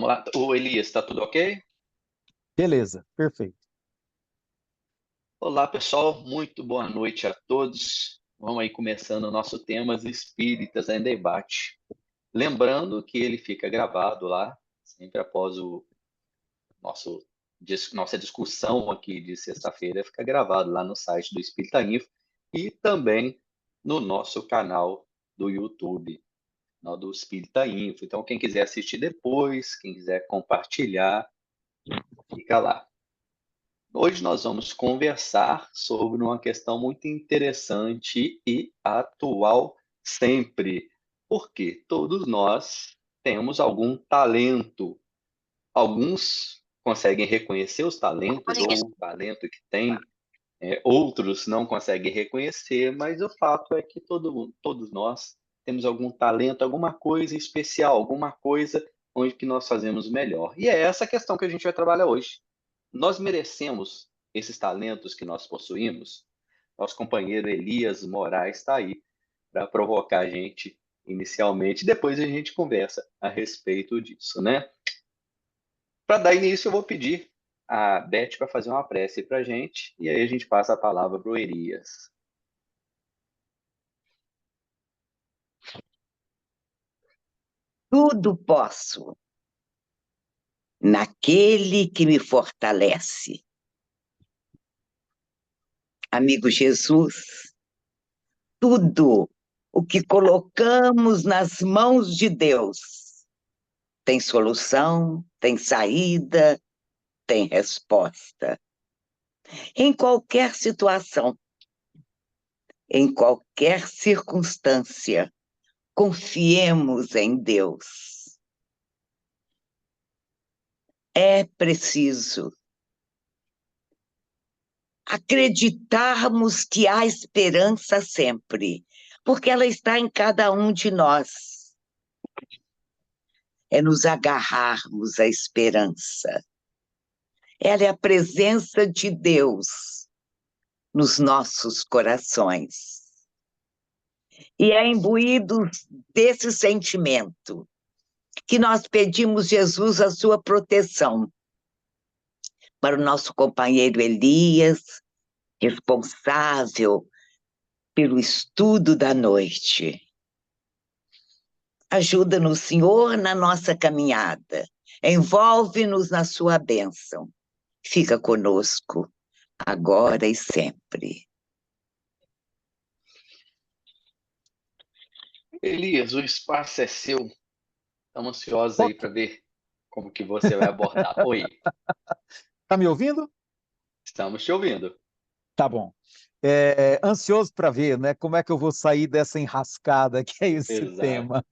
Vamos lá. Ô, Elias, está tudo ok? Beleza, perfeito. Olá, pessoal. Muito boa noite a todos. Vamos aí começando o nosso Temas Espíritas em Debate. Lembrando que ele fica gravado lá, sempre após o nosso, nossa discussão aqui de sexta-feira, fica gravado lá no site do Espírita Info e também no nosso canal do YouTube, canal do Espírita Info. Então, quem quiser assistir depois, quem quiser compartilhar, fica lá. Hoje nós vamos conversar sobre uma questão muito interessante e atual sempre, porque todos nós temos algum talento. Alguns conseguem reconhecer os talentos ou o talento que têm, outros não conseguem reconhecer, mas o fato é que todos nós temos algum talento, alguma coisa especial, alguma coisa onde que nós fazemos melhor. E é essa a questão que a gente vai trabalhar hoje. Nós merecemos esses talentos que nós possuímos? Nosso companheiro Elias Moraes está aí para provocar a gente inicialmente, depois a gente conversa a respeito disso, né? Para dar início, eu vou pedir a Beth para fazer uma prece para a gente, e aí a gente passa a palavra para o Elias. Tudo posso naquele que me fortalece. Amigo Jesus, tudo o que colocamos nas mãos de Deus tem solução, tem saída, tem resposta. Em qualquer situação, em qualquer circunstância, confiemos em Deus. É preciso acreditarmos que há esperança sempre, porque ela está em cada um de nós. É nos agarrarmos à esperança. Ela é a presença de Deus nos nossos corações. E é imbuído desse sentimento que nós pedimos Jesus a sua proteção para o nosso companheiro Elias, responsável pelo estudo da noite. Ajuda-nos, Senhor, na nossa caminhada. Envolve-nos na sua bênção. Fica conosco, agora e sempre. Elias, o espaço é seu. Estamos ansiosos aí para ver como que você vai abordar. Oi, Tá me ouvindo? estamos te ouvindo. Tá bom. Ansioso para ver, né, como é que eu vou sair dessa enrascada que é esse Exato. tema.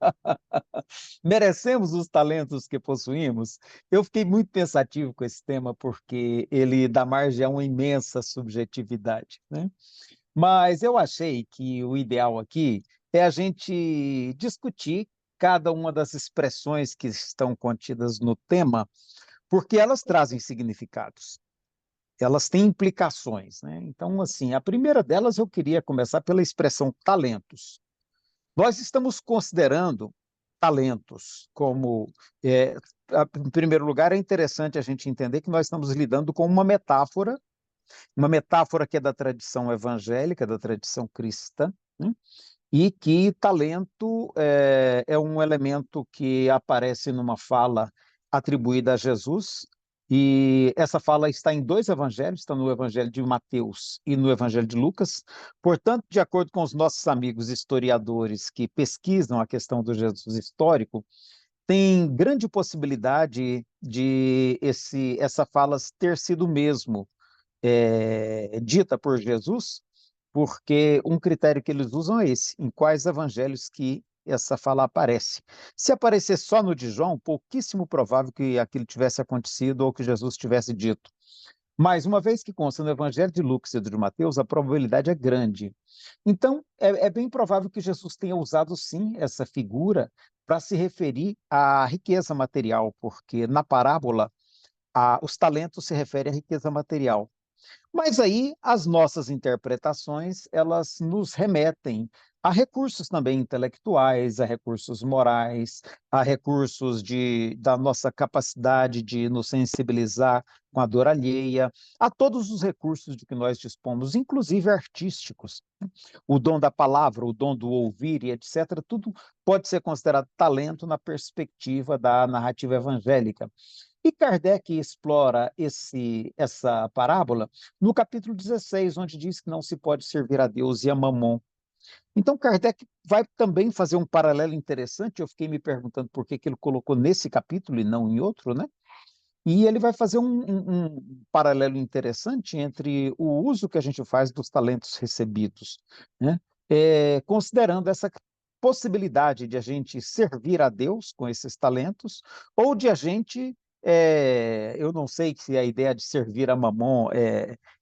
Merecemos os talentos que possuímos? Eu fiquei muito pensativo com esse tema porque ele dá margem a uma imensa subjetividade, né? Mas eu achei que o ideal aqui é a gente discutir cada uma das expressões que estão contidas no tema, porque elas trazem significados. Elas têm implicações, né? Então, assim, a primeira delas eu queria começar pela expressão talentos. Nós estamos considerando talentos como, é, em primeiro lugar, é interessante a gente entender que nós estamos lidando com uma metáfora que é da tradição evangélica, da tradição cristã, né? E que talento é um elemento que aparece numa fala atribuída a Jesus, e essa fala está em dois evangelhos, está no Evangelho de Mateus e no Evangelho de Lucas. Portanto, de acordo com os nossos amigos historiadores que pesquisam a questão do Jesus histórico, tem grande possibilidade de essa fala ter sido mesmo dita por Jesus, porque um critério que eles usam é esse: em quais evangelhos que essa fala aparece. Se aparecer só no de João, pouquíssimo provável que aquilo tivesse acontecido ou que Jesus tivesse dito. Mas, uma vez que consta no Evangelho de Lucas e do de Mateus, a probabilidade é grande. Então, é bem provável que Jesus tenha usado, sim, essa figura para se referir à riqueza material, porque na parábola, os talentos se referem à riqueza material. Mas aí as nossas interpretações, elas nos remetem Há recursos também intelectuais, há recursos morais, há recursos da nossa capacidade de nos sensibilizar com a dor alheia, há todos os recursos de que nós dispomos, inclusive artísticos. O dom da palavra, o dom do ouvir e etc., tudo pode ser considerado talento na perspectiva da narrativa evangélica. E Kardec explora essa parábola no capítulo 16, onde diz que não se pode servir a Deus e a Mamon. Então, Kardec vai também fazer um paralelo interessante. Eu fiquei me perguntando por que ele colocou nesse capítulo e não em outro, né? E ele vai fazer um paralelo interessante entre o uso que a gente faz dos talentos recebidos, né? Considerando essa possibilidade de a gente servir a Deus com esses talentos, ou de a gente, eu não sei se a ideia de servir a Mamon,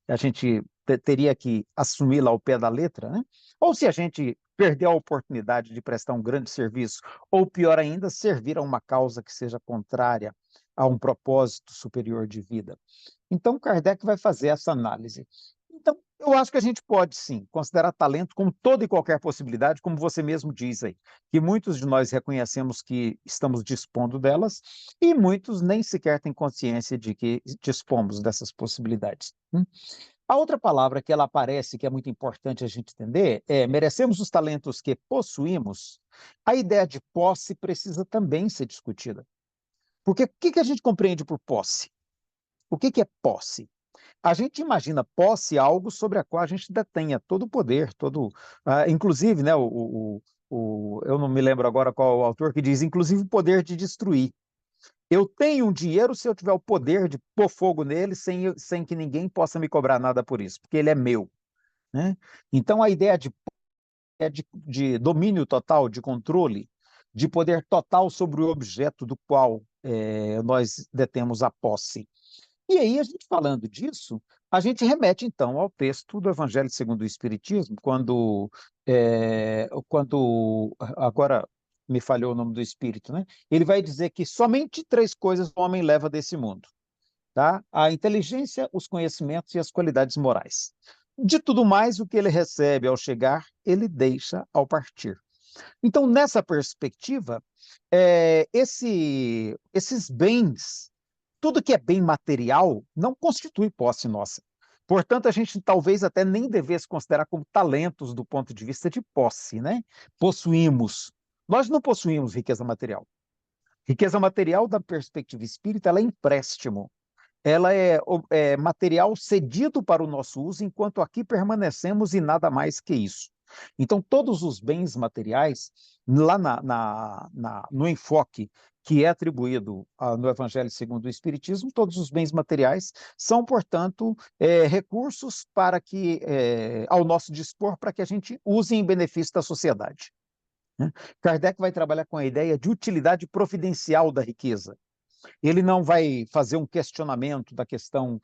a gente teria que assumi-la ao pé da letra, né? Ou se a gente perder a oportunidade de prestar um grande serviço, ou pior ainda, servir a uma causa que seja contrária a um propósito superior de vida. Então, Kardec vai fazer essa análise. Então, eu acho que a gente pode, sim, considerar talento como toda e qualquer possibilidade, como você mesmo diz aí, que muitos de nós reconhecemos que estamos dispondo delas e muitos nem sequer têm consciência de que dispomos dessas possibilidades. A outra palavra que ela aparece, que é muito importante a gente entender, é merecemos os talentos que possuímos. A ideia de posse precisa também ser discutida. Porque o que a gente compreende por posse? O que é posse? A gente imagina posse algo sobre a qual a gente detenha todo o poder, inclusive, né, eu não me lembro agora qual é o autor que diz, inclusive o poder de destruir. Eu tenho um dinheiro se eu tiver o poder de pôr fogo nele sem que ninguém possa me cobrar nada por isso, porque ele é meu, né? Então a ideia de domínio total, de controle, de poder total sobre o objeto do qual nós detemos a posse. E aí, a gente falando disso, a gente remete, então, ao texto do Evangelho segundo o Espiritismo, agora me falhou o nome do Espírito, né? Ele vai dizer que somente 3 coisas o homem leva desse mundo, tá? A inteligência, os conhecimentos e as qualidades morais. De tudo mais, o que ele recebe ao chegar, ele deixa ao partir. Então, nessa perspectiva, esses bens, tudo que é bem material, não constitui posse nossa. Portanto, a gente talvez até nem devesse considerar como talentos do ponto de vista de posse, né? Possuímos. Nós não possuímos riqueza material. Riqueza material, da perspectiva espírita, ela é empréstimo. Ela é material cedido para o nosso uso, enquanto aqui permanecemos e nada mais que isso. Então, todos os bens materiais, lá no enfoque que é atribuído no Evangelho segundo o Espiritismo, todos os bens materiais são, portanto, recursos ao nosso dispor, para que a gente use em benefício da sociedade, né? Kardec vai trabalhar com a ideia de utilidade providencial da riqueza. Ele não vai fazer um questionamento da questão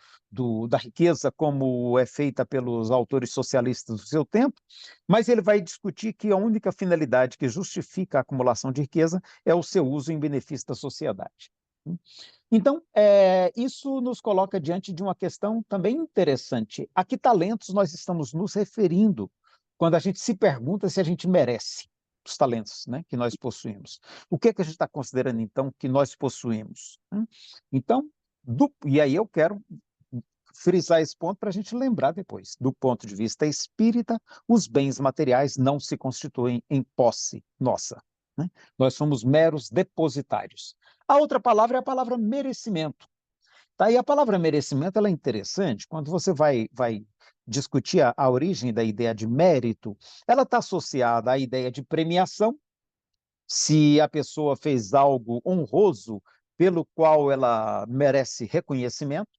da riqueza como é feita pelos autores socialistas do seu tempo, mas ele vai discutir que a única finalidade que justifica a acumulação de riqueza é o seu uso em benefício da sociedade. Então, isso nos coloca diante de uma questão também interessante. A que talentos nós estamos nos referindo quando a gente se pergunta se a gente merece os talentos, né, que nós possuímos? O que é que a gente está considerando, então, que nós possuímos, né? Então, e aí eu quero frisar esse ponto para a gente lembrar depois. Do ponto de vista espírita, os bens materiais não se constituem em posse nossa, né? Nós somos meros depositários. A outra palavra é a palavra merecimento. Tá? E a palavra merecimento ela é interessante quando você vai discutir a origem da ideia de mérito. Ela está associada à ideia de premiação, se a pessoa fez algo honroso pelo qual ela merece reconhecimento,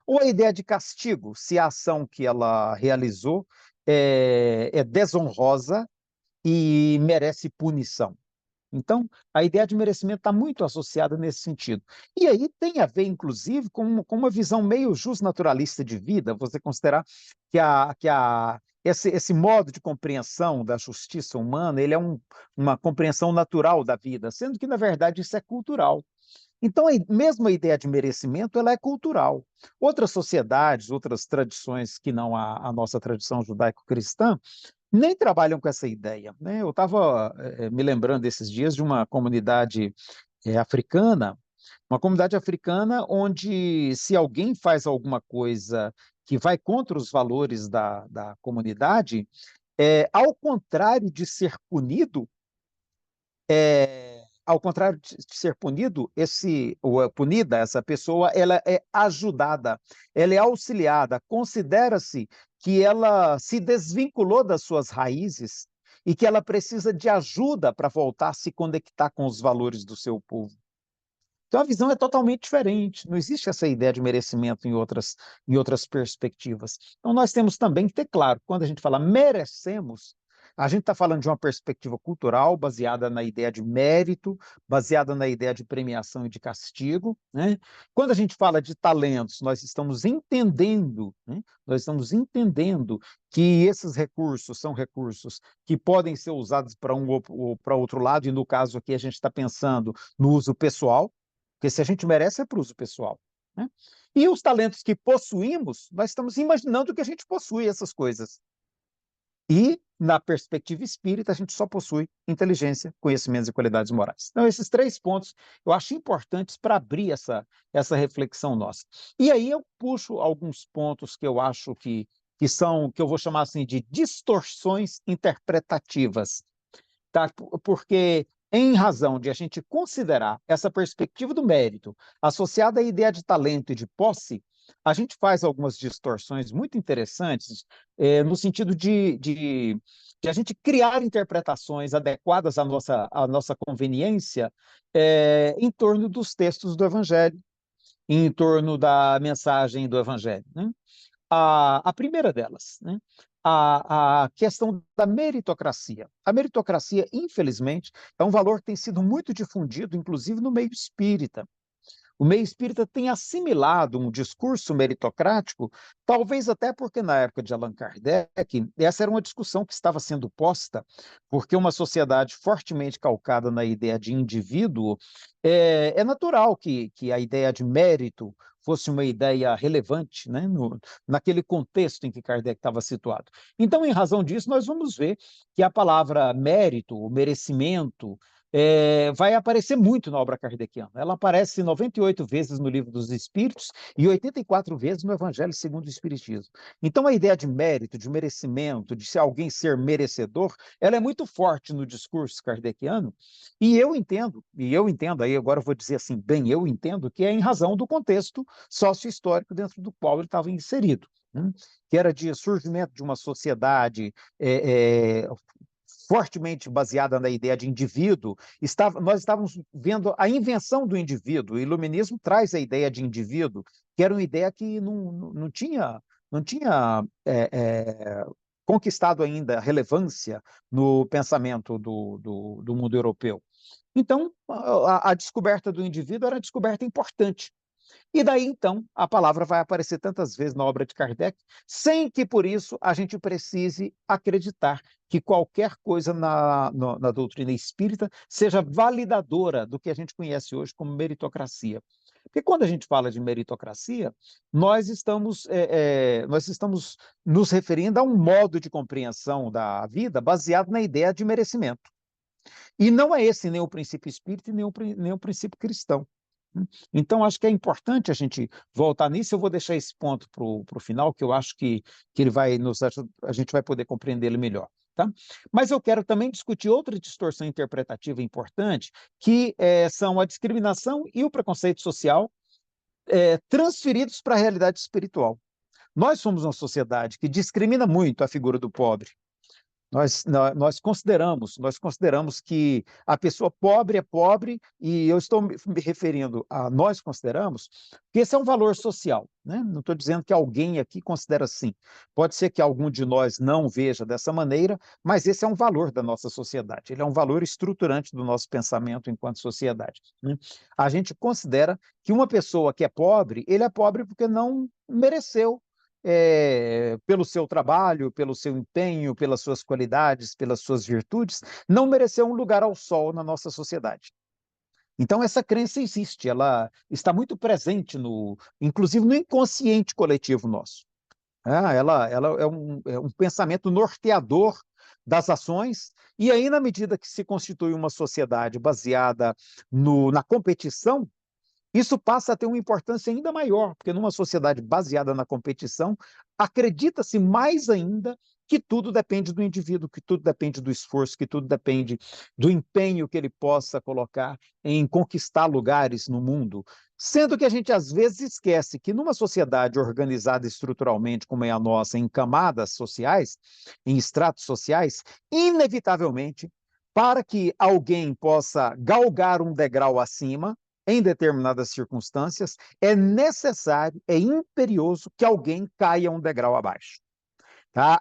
ou a ideia de castigo, se a ação que ela realizou é desonrosa e merece punição. Então, a ideia de merecimento está muito associada nesse sentido. E aí tem a ver, inclusive, com uma visão meio justnaturalista de vida, você considerar esse modo de compreensão da justiça humana, ele é uma compreensão natural da vida, sendo que, na verdade, isso é cultural. Então, mesmo a ideia de merecimento, ela é cultural. Outras sociedades, outras tradições que não a nossa tradição judaico-cristã, nem trabalham com essa ideia, né? Eu estava me lembrando esses dias de uma comunidade africana, uma comunidade africana onde, se alguém faz alguma coisa que vai contra os valores da comunidade, ao contrário de ser punido, ao contrário de ser punido, punida, essa pessoa, ela é ajudada, ela é auxiliada, considera-se que ela se desvinculou das suas raízes e que ela precisa de ajuda para voltar a se conectar com os valores do seu povo. Então a visão é totalmente diferente, não existe essa ideia de merecimento em outras perspectivas. Então nós temos também que ter claro, quando a gente fala merecemos, a gente está falando de uma perspectiva cultural baseada na ideia de mérito, baseada na ideia de premiação e de castigo, né? Quando a gente fala de talentos, nós estamos entendendo que esses recursos são recursos que podem ser usados para um ou para outro lado, e no caso aqui a gente está pensando no uso pessoal, porque se a gente merece é para o uso pessoal, né? E os talentos que possuímos, nós estamos imaginando que a gente possui essas coisas. E, na perspectiva espírita, a gente só possui inteligência, conhecimentos e qualidades morais. Então, esses 3 pontos eu acho importantes para abrir essa reflexão nossa. E aí eu puxo alguns pontos que eu acho que são, que eu vou chamar assim de distorções interpretativas, tá? Porque, em razão de a gente considerar essa perspectiva do mérito associada à ideia de talento e de posse, a gente faz algumas distorções muito interessantes, no sentido de a gente criar interpretações adequadas à nossa conveniência, em torno dos textos do Evangelho, em torno da mensagem do Evangelho, né? A primeira delas, né? A questão da meritocracia. A meritocracia, infelizmente, é um valor que tem sido muito difundido, inclusive no meio espírita. O meio espírita tem assimilado um discurso meritocrático, talvez até porque, na época de Allan Kardec, essa era uma discussão que estava sendo posta, porque uma sociedade fortemente calcada na ideia de indivíduo, é natural que a ideia de mérito fosse uma ideia relevante, né, naquele contexto em que Kardec estava situado. Então, em razão disso, nós vamos ver que a palavra mérito, o merecimento, vai aparecer muito na obra kardeciana. Ela aparece 98 vezes no Livro dos Espíritos e 84 vezes no Evangelho segundo o Espiritismo. Então, a ideia de mérito, de merecimento, de se alguém ser merecedor, ela é muito forte no discurso kardeciano, e eu entendo, aí agora eu vou dizer assim, bem, eu entendo que é em razão do contexto sócio-histórico dentro do qual ele estava inserido, né? Que era de surgimento de uma sociedade fortemente baseada na ideia de indivíduo, nós estávamos vendo a invenção do indivíduo. O iluminismo traz a ideia de indivíduo, que era uma ideia que não tinha conquistado ainda relevância no pensamento do mundo europeu. Então, a descoberta do indivíduo era uma descoberta importante. E daí, então, a palavra vai aparecer tantas vezes na obra de Kardec, sem que, por isso, a gente precise acreditar que qualquer coisa na doutrina espírita seja validadora do que a gente conhece hoje como meritocracia. Porque quando a gente fala de meritocracia, nós estamos nos referindo a um modo de compreensão da vida baseado na ideia de merecimento. E não é esse nem o princípio espírita e nem o princípio cristão. Então, acho que é importante a gente voltar nisso. Eu vou deixar esse ponto para o final, que eu acho que ele vai a gente vai poder compreender ele melhor. Tá? Mas eu quero também discutir outra distorção interpretativa importante, que são a discriminação e o preconceito social transferidos para a realidade espiritual. Nós somos uma sociedade que discrimina muito a figura do pobre. Nós consideramos que a pessoa pobre é pobre, e eu estou me referindo a nós consideramos, que esse é um valor social, né? Não estou dizendo que alguém aqui considera assim. Pode ser que algum de nós não veja dessa maneira, mas esse é um valor da nossa sociedade, ele é um valor estruturante do nosso pensamento enquanto sociedade, né? A gente considera que uma pessoa que é pobre, ele é pobre porque não mereceu, pelo seu trabalho, pelo seu empenho, pelas suas qualidades, pelas suas virtudes, não mereceu um lugar ao sol na nossa sociedade. Então, essa crença existe, ela está muito presente, inclusive no inconsciente coletivo nosso. Ela é um pensamento norteador das ações, e aí, na medida que se constitui uma sociedade baseada na competição, isso passa a ter uma importância ainda maior, porque numa sociedade baseada na competição, acredita-se mais ainda que tudo depende do indivíduo, que tudo depende do esforço, que tudo depende do empenho que ele possa colocar em conquistar lugares no mundo. Sendo que a gente às vezes esquece que numa sociedade organizada estruturalmente como é a nossa, em camadas sociais, em estratos sociais, inevitavelmente, para que alguém possa galgar um degrau acima, em determinadas circunstâncias, é necessário, é imperioso que alguém caia um degrau abaixo. Tá?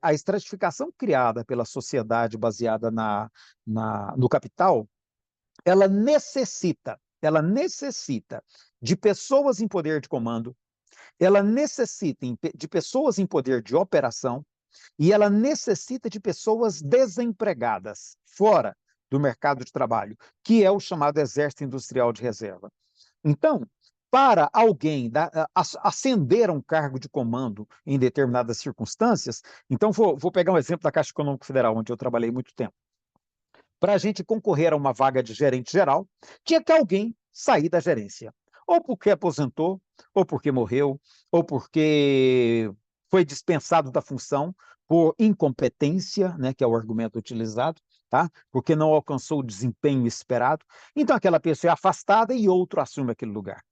A estratificação criada pela sociedade baseada no capital, ela necessita de pessoas em poder de comando, ela necessita de pessoas em poder de operação, e ela necessita de pessoas desempregadas, fora do mercado de trabalho, que é o chamado exército industrial de reserva. Então, para alguém ascender a um cargo de comando em determinadas circunstâncias, então vou pegar um exemplo da Caixa Econômica Federal, onde eu trabalhei muito tempo. Para a gente concorrer a uma vaga de gerente geral, tinha que alguém sair da gerência. Ou porque aposentou, ou porque morreu, ou porque foi dispensado da função por incompetência, né, que é o argumento utilizado, tá? Porque não alcançou o desempenho esperado. Então, aquela pessoa é afastada e outro assume aquele lugar.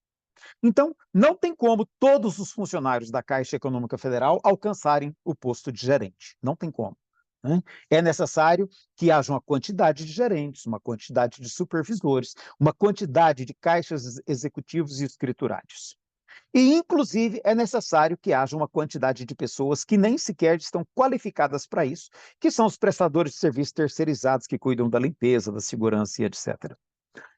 Então, não tem como todos os funcionários da Caixa Econômica Federal alcançarem o posto de gerente. Não tem como. Né? É necessário que haja uma quantidade de gerentes, uma quantidade de supervisores, uma quantidade de caixas executivos e escriturários. E, inclusive, é necessário que haja uma quantidade de pessoas que nem sequer estão qualificadas para isso, que são os prestadores de serviços terceirizados que cuidam da limpeza, da segurança e etc.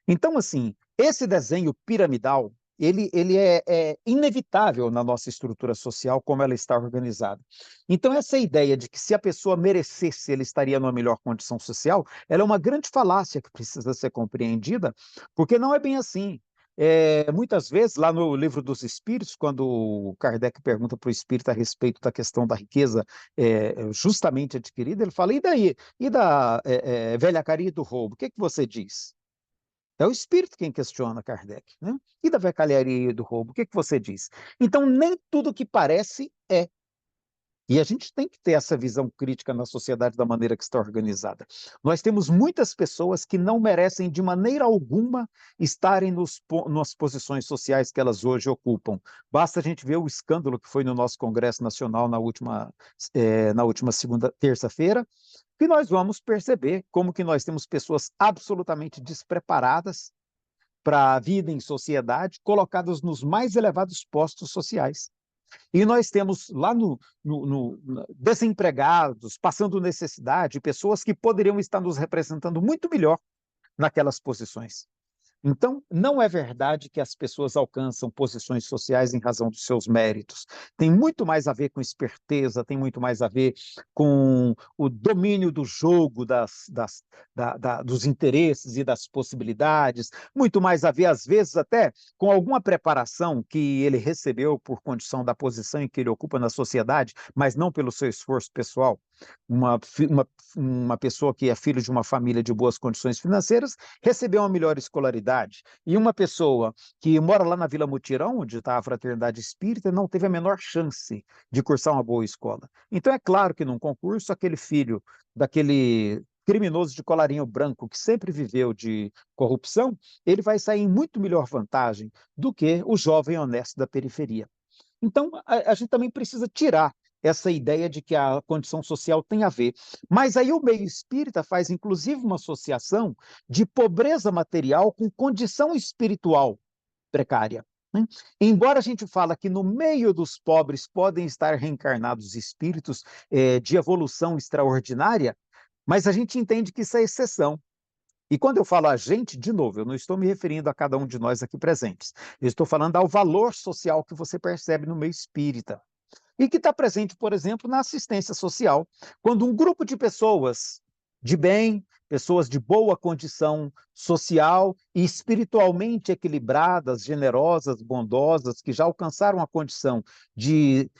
Então, assim, esse desenho piramidal, ele é inevitável na nossa estrutura social, como ela está organizada. Então, essa ideia de que se a pessoa merecesse, ele estaria numa melhor condição social, ela é uma grande falácia que precisa ser compreendida, porque não é bem assim. Muitas vezes, lá no Livro dos Espíritos, quando o Kardec pergunta para o espírito a respeito da questão da riqueza justamente adquirida, ele fala, e daí? E da velhacaria e do roubo? O que você diz? É o espírito quem questiona Kardec, né? E da velhacaria e do roubo, o que você diz? Então, nem tudo que parece é. E a gente tem que ter essa visão crítica na sociedade da maneira que está organizada. Nós temos muitas pessoas que não merecem de maneira alguma estarem nas posições sociais que elas hoje ocupam. Basta a gente ver o escândalo que foi no nosso Congresso Nacional na última terça-feira, que nós vamos perceber como que nós temos pessoas absolutamente despreparadas para a vida em sociedade, colocadas nos mais elevados postos sociais. E nós temos lá desempregados, passando necessidade, pessoas que poderiam estar nos representando muito melhor naquelas posições. Então, não é verdade que as pessoas alcançam posições sociais em razão dos seus méritos. Tem muito mais a ver com esperteza, tem muito mais a ver com o domínio do jogo, dos interesses e das possibilidades, muito mais a ver, às vezes, até com alguma preparação que ele recebeu por condição da posição em que ele ocupa na sociedade, mas não pelo seu esforço pessoal. Uma pessoa que é filho de uma família de boas condições financeiras recebeu uma melhor escolaridade. E uma pessoa que mora lá na Vila Mutirão, onde está a Fraternidade Espírita, não teve a menor chance de cursar uma boa escola. Então, é claro que num concurso, aquele filho daquele criminoso de colarinho branco que sempre viveu de corrupção, ele vai sair em muito melhor vantagem do que o jovem honesto da periferia. Então, a gente também precisa tirar essa ideia de que a condição social tem a ver. Mas aí o meio espírita faz, inclusive, uma associação de pobreza material com condição espiritual precária. Né? Embora a gente fale que no meio dos pobres podem estar reencarnados espíritos de evolução extraordinária, mas a gente entende que isso é exceção. E quando eu falo a gente, de novo, eu não estou me referindo a cada um de nós aqui presentes. Eu estou falando ao valor social que você percebe no meio espírita. E que está presente, por exemplo, na assistência social. Quando um grupo de pessoas de bem, pessoas de boa condição social e espiritualmente equilibradas, generosas, bondosas, que já alcançaram a condição de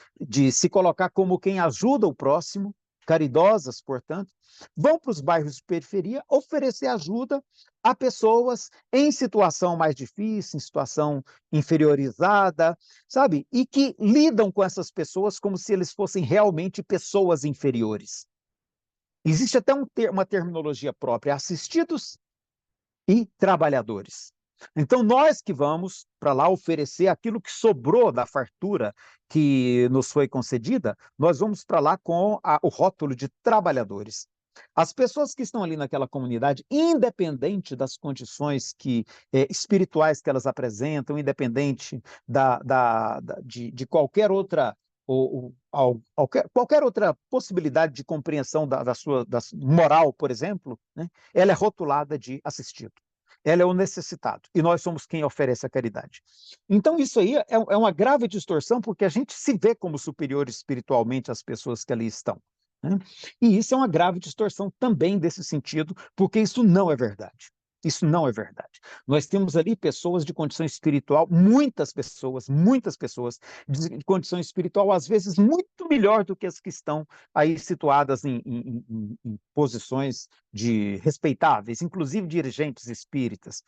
se colocar como quem ajuda o próximo, caridosas, portanto, vão para os bairros de periferia oferecer ajuda a pessoas em situação mais difícil, em situação inferiorizada, sabe? E que lidam com essas pessoas como se eles fossem realmente pessoas inferiores. Existe até uma terminologia própria, assistidos e trabalhadores. Então, nós que vamos para lá oferecer aquilo que sobrou da fartura que nos foi concedida, nós vamos para lá com o rótulo de trabalhadores. As pessoas que estão ali naquela comunidade, independente das condições espirituais que elas apresentam, independente de qualquer outra qualquer outra possibilidade de compreensão da sua moral, por exemplo, né, ela é rotulada de assistido. Ela é o necessitado, e nós somos quem oferece a caridade. Então, isso aí é uma grave distorção, porque a gente se vê como superior espiritualmente às pessoas que ali estão, né? E isso é uma grave distorção também desse sentido, porque isso não é verdade. Isso não é verdade. Nós temos ali pessoas de condição espiritual, muitas pessoas de condição espiritual, às vezes, muito melhor do que as que estão aí situadas em posições respeitáveis, inclusive dirigentes espíritas.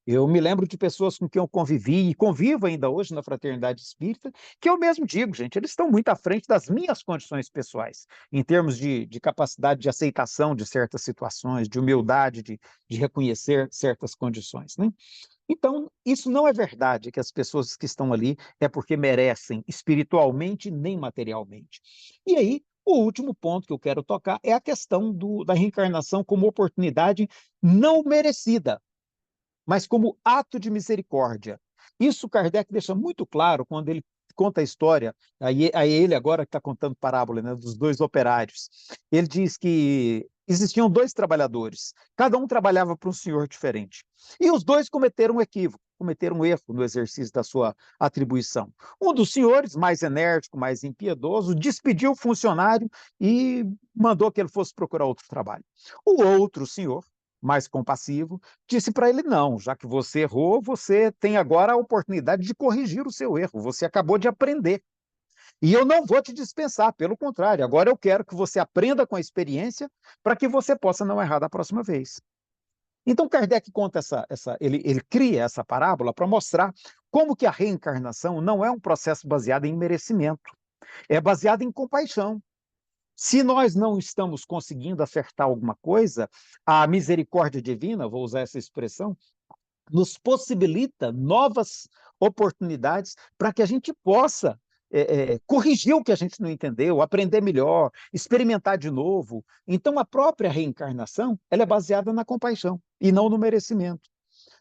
Eu me lembro de pessoas com quem eu convivi e convivo ainda hoje na Fraternidade Espírita, que eu mesmo digo, gente, eles estão muito à frente das minhas condições pessoais, em termos de capacidade de aceitação de certas situações, de humildade, de reconhecer certas condições, né? Então, isso não é verdade, que as pessoas que estão ali é porque merecem espiritualmente nem materialmente. E aí, o último ponto que eu quero tocar é a questão da reencarnação como oportunidade não merecida, mas como ato de misericórdia. Isso Kardec deixa muito claro quando ele conta a história, aí ele agora que está contando parábola, né, dos dois operários. Ele diz que existiam dois trabalhadores, cada um trabalhava para um senhor diferente. E os dois cometeram um equívoco, cometeram um erro no exercício da sua atribuição. Um dos senhores, mais enérgico, mais impiedoso, despediu o funcionário e mandou que ele fosse procurar outro trabalho. O outro senhor, mais compassivo, disse para ele: não, já que você errou, você tem agora a oportunidade de corrigir o seu erro, você acabou de aprender. E eu não vou te dispensar, pelo contrário, agora eu quero que você aprenda com a experiência para que você possa não errar da próxima vez. Então, Kardec conta ele cria essa parábola para mostrar como que a reencarnação não é um processo baseado em merecimento, é baseado em compaixão. Se nós não estamos conseguindo acertar alguma coisa, a misericórdia divina, vou usar essa expressão, nos possibilita novas oportunidades para que a gente possa corrigir o que a gente não entendeu, aprender melhor, experimentar de novo. Então, a própria reencarnação, ela é baseada na compaixão e não no merecimento.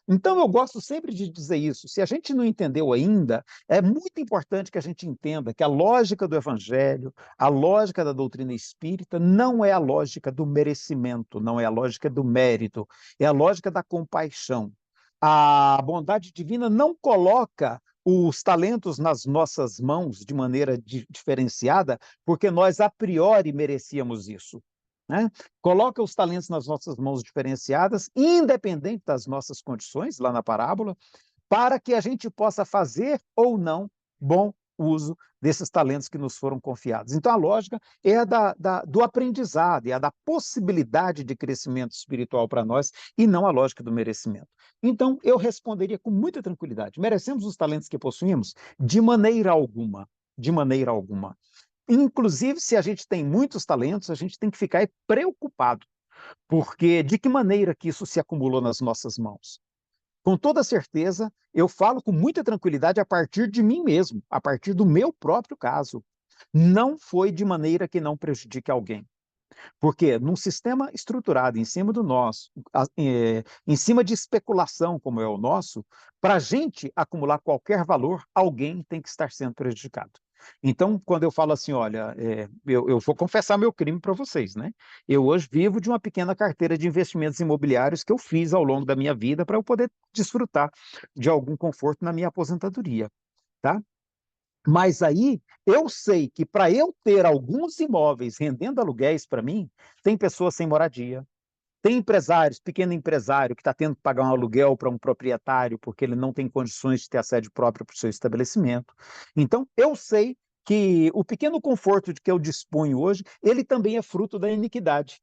Então, eu gosto sempre de dizer isso. Se a gente não entendeu ainda, é muito importante que a gente entenda que a lógica do Evangelho, a lógica da doutrina espírita, não é a lógica do merecimento, não é a lógica do mérito, é a lógica da compaixão. A bondade divina não coloca os talentos nas nossas mãos de maneira diferenciada, porque nós a priori merecíamos isso, né? Coloca os talentos nas nossas mãos diferenciadas, independente das nossas condições, lá na parábola, para que a gente possa fazer ou não bom uso desses talentos que nos foram confiados. Então, a lógica é do aprendizado, é a da possibilidade de crescimento espiritual para nós, e não a lógica do merecimento. Então, eu responderia com muita tranquilidade: merecemos os talentos que possuímos? De maneira alguma. De maneira alguma. Inclusive, se a gente tem muitos talentos, a gente tem que ficar preocupado, porque de que maneira que isso se acumulou nas nossas mãos? Com toda certeza, eu falo com muita tranquilidade a partir de mim mesmo, a partir do meu próprio caso. Não foi de maneira que não prejudique alguém. Porque num sistema estruturado em cima do nosso, em cima de especulação como é o nosso, para a gente acumular qualquer valor, alguém tem que estar sendo prejudicado. Então, quando eu falo assim, olha, eu vou confessar meu crime para vocês, né? Eu hoje vivo de uma pequena carteira de investimentos imobiliários que eu fiz ao longo da minha vida para eu poder desfrutar de algum conforto na minha aposentadoria, tá? Mas aí eu sei que para eu ter alguns imóveis rendendo aluguéis para mim, tem pessoas sem moradia, tem empresários, pequeno empresário que está tendo que pagar um aluguel para um proprietário porque ele não tem condições de ter a sede própria para o seu estabelecimento. Então, eu sei que o pequeno conforto de que eu disponho hoje, ele também é fruto da iniquidade.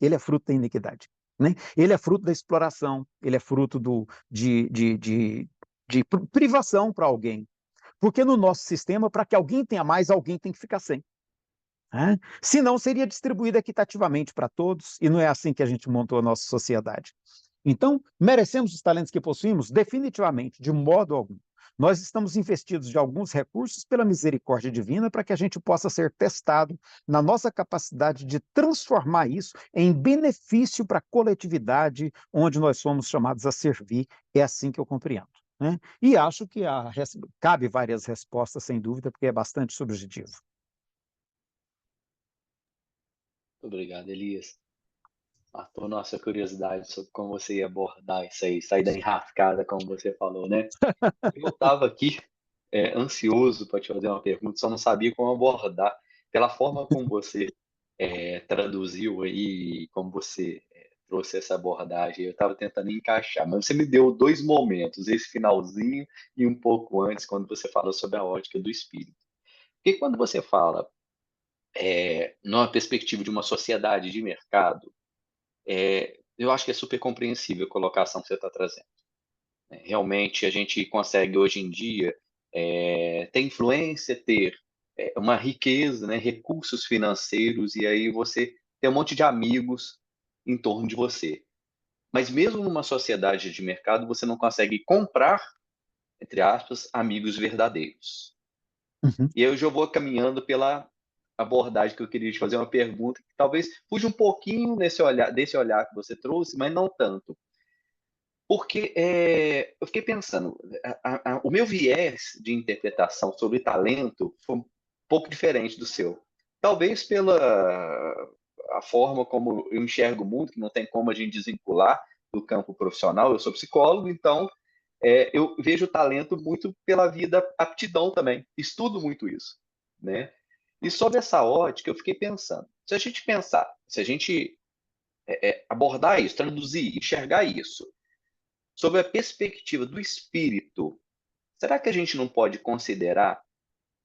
Ele é fruto da iniquidade, né? Ele é fruto da exploração, ele é fruto de privação para alguém. Porque no nosso sistema, para que alguém tenha mais, alguém tem que ficar sem. Né? Senão, seria distribuído equitativamente para todos, e não é assim que a gente montou a nossa sociedade. Então, merecemos os talentos que possuímos? Definitivamente, de modo algum. Nós estamos investidos de alguns recursos pela misericórdia divina para que a gente possa ser testado na nossa capacidade de transformar isso em benefício para a coletividade onde nós somos chamados a servir. É assim que eu compreendo. Né? E acho que cabe várias respostas, sem dúvida, porque é bastante subjetivo. Obrigado, Elias. Matou nossa curiosidade sobre como você ia abordar isso aí, sair da enrascada, como você falou, né? Eu estava aqui ansioso para te fazer uma pergunta, só não sabia como abordar. Pela forma como você traduziu aí, como você trouxe essa abordagem, eu estava tentando encaixar, mas você me deu dois momentos, esse finalzinho e um pouco antes, quando você falou sobre a ótica do espírito. Porque quando você fala numa perspectiva de uma sociedade de mercado, eu acho que é super compreensível a colocação que você está trazendo. Realmente, a gente consegue hoje em dia ter influência, ter uma riqueza, né, recursos financeiros, e aí você tem um monte de amigos em torno de você. Mas mesmo numa sociedade de mercado, você não consegue comprar, entre aspas, amigos verdadeiros. Uhum. E aí eu já vou caminhando pela abordagem que eu queria te fazer uma pergunta que talvez fuja um pouquinho desse olhar que você trouxe, mas não tanto. Porque eu fiquei pensando, o meu viés de interpretação sobre talento foi um pouco diferente do seu. Talvez pela a forma como eu enxergo o mundo, que não tem como a gente desvincular do campo profissional. Eu sou psicólogo, então eu vejo o talento muito pela vida aptidão também. Estudo muito isso, né? E sobre essa ótica, eu fiquei pensando, se a gente pensar, se a gente abordar isso, traduzir, enxergar isso, sobre a perspectiva do espírito, será que a gente não pode considerar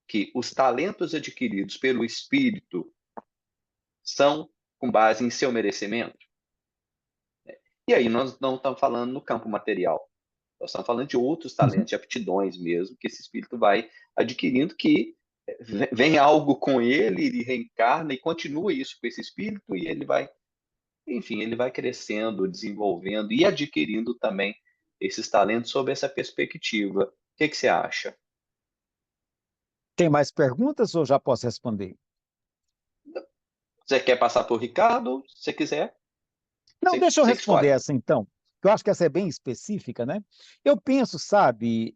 que os talentos adquiridos pelo espírito são com base em seu merecimento? E aí nós não estamos falando no campo material, nós estamos falando de outros talentos, de aptidões mesmo, que esse espírito vai adquirindo, que vem algo com ele, ele reencarna e continua isso com esse espírito, e ele vai, enfim, ele vai crescendo, desenvolvendo e adquirindo também esses talentos sob essa perspectiva. O que você acha? Tem mais perguntas ou já posso responder? Você quer passar por Ricardo? Se você quiser, Não, deixa eu você que responder escolhe. essa então, que eu acho que essa é bem específica, né? Eu penso, sabe,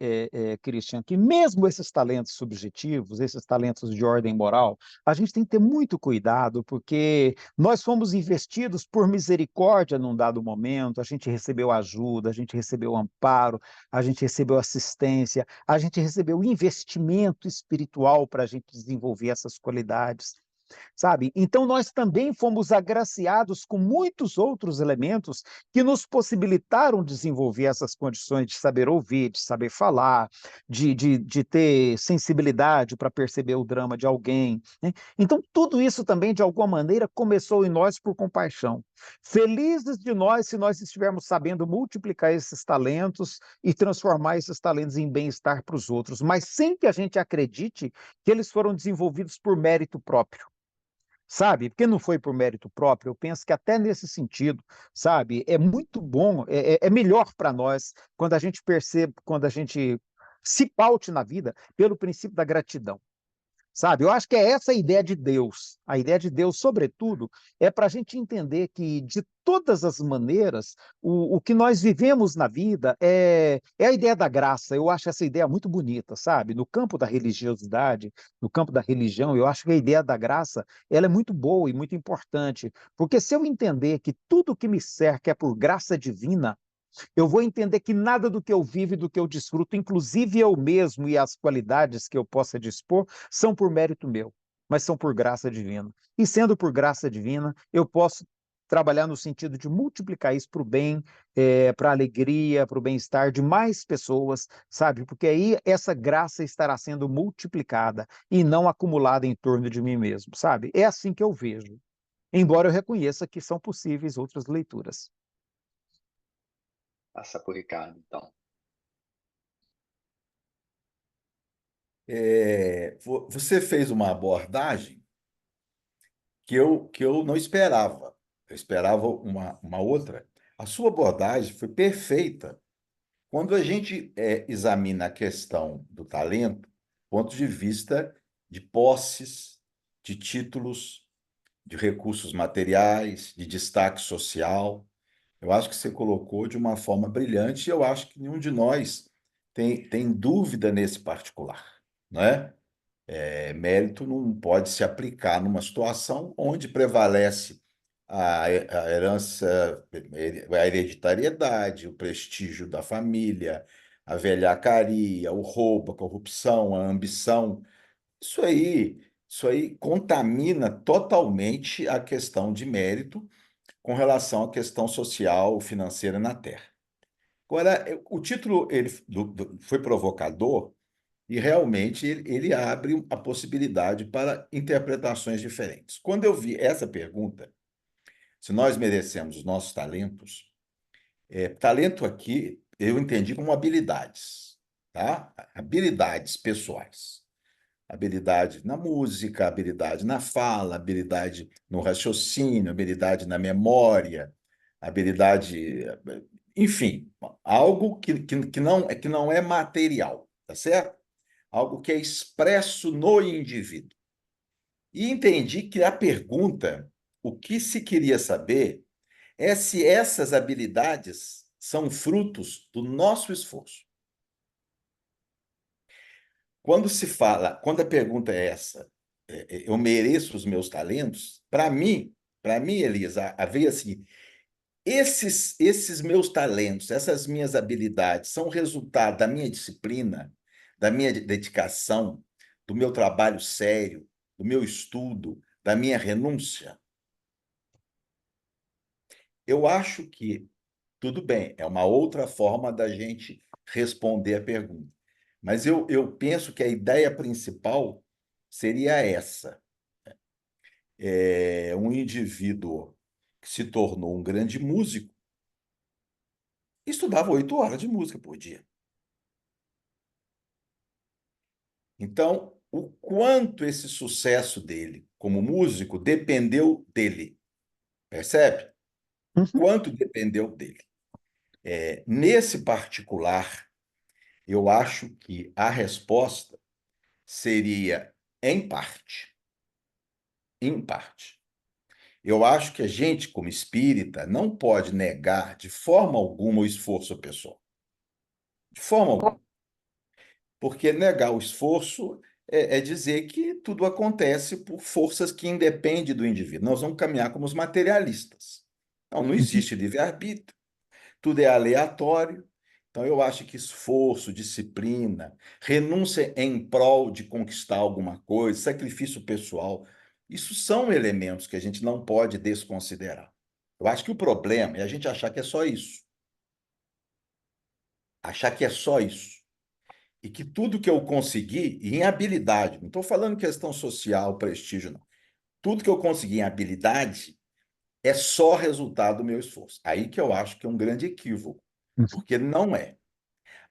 Christian, que mesmo esses talentos subjetivos, esses talentos de ordem moral, a gente tem que ter muito cuidado, porque nós fomos investidos por misericórdia num dado momento, a gente recebeu ajuda, a gente recebeu amparo, a gente recebeu assistência, a gente recebeu investimento espiritual para a gente desenvolver essas qualidades. Sabe? Então, nós também fomos agraciados com muitos outros elementos que nos possibilitaram desenvolver essas condições de saber ouvir, de saber falar, de ter sensibilidade para perceber o drama de alguém. Né? Então, tudo isso também, de alguma maneira, começou em nós por compaixão. Felizes de nós se nós estivermos sabendo multiplicar esses talentos e transformar esses talentos em bem-estar para os outros, mas sem que a gente acredite que eles foram desenvolvidos por mérito próprio. Sabe? Porque não foi por mérito próprio, eu penso que até nesse sentido, sabe? É muito bom, é melhor para nós quando a gente percebe, quando a gente se paute na vida pelo princípio da gratidão. Sabe? Eu acho que é essa a ideia de Deus. A ideia de Deus, sobretudo, é para a gente entender que, de todas as maneiras, o que nós vivemos na vida é a ideia da graça. Eu acho essa ideia muito bonita, sabe? No campo da religiosidade, no campo da religião, eu acho que a ideia da graça ela é muito boa e muito importante. Porque se eu entender que tudo que me cerca é por graça divina, eu vou entender que nada do que eu vivo e do que eu desfruto, inclusive eu mesmo e as qualidades que eu possa dispor, são por mérito meu, mas são por graça divina. E sendo por graça divina, eu posso trabalhar no sentido de multiplicar isso para o bem, para a alegria, para o bem-estar de mais pessoas, sabe? Porque aí essa graça estará sendo multiplicada e não acumulada em torno de mim mesmo, sabe? É assim que eu vejo, embora eu reconheça que são possíveis outras leituras. Passa para o Ricardo, então. Você fez uma abordagem que eu não esperava. Eu esperava uma outra. A sua abordagem foi perfeita. Quando a gente examina a questão do talento, ponto de vista de posses, de títulos, de recursos materiais, de destaque social, eu acho que você colocou de uma forma brilhante e eu acho que nenhum de nós tem dúvida nesse particular, né? Mérito não pode se aplicar numa situação onde prevalece a herança, a hereditariedade, o prestígio da família, a velhacaria, o roubo, a corrupção, a ambição. Isso aí contamina totalmente a questão de mérito com relação à questão social, financeira na Terra. Agora, o título foi provocador e realmente ele abre a possibilidade para interpretações diferentes. Quando eu vi essa pergunta, se nós merecemos os nossos talentos, talento aqui eu entendi como habilidades, tá? Habilidades pessoais. Habilidade na música, habilidade na fala, habilidade no raciocínio, habilidade na memória, habilidade, enfim, algo que não é material, tá certo? Algo que é expresso no indivíduo. E entendi que a pergunta, o que se queria saber, é se essas habilidades são frutos do nosso esforço. Quando a pergunta é essa, eu mereço os meus talentos, para mim, Elisa, veio assim, esses meus talentos, essas minhas habilidades são resultado da minha disciplina, da minha dedicação, do meu trabalho sério, do meu estudo, da minha renúncia? Eu acho que tudo bem, é uma outra forma da gente responder a pergunta. Mas eu penso que a ideia principal seria essa. Um indivíduo que se tornou um grande músico estudava 8 horas de música por dia. Então, o quanto esse sucesso dele como músico dependeu dele, percebe? O Uhum. quanto dependeu dele. Nesse particular, eu acho que a resposta seria em parte. Em parte. Eu acho que a gente, como espírita, não pode negar de forma alguma o esforço pessoal. De forma alguma. Porque negar o esforço é dizer que tudo acontece por forças que independem do indivíduo. Nós vamos caminhar como os materialistas. Não existe livre-arbítrio. Tudo é aleatório. Então, eu acho que esforço, disciplina, renúncia em prol de conquistar alguma coisa, sacrifício pessoal, isso são elementos que a gente não pode desconsiderar. Eu acho que o problema é a gente achar que é só isso. Achar que é só isso. E que tudo que eu consegui em habilidade, não estou falando questão social, prestígio, não. Tudo que eu consegui em habilidade é só resultado do meu esforço. Aí que eu acho que é um grande equívoco, porque não é.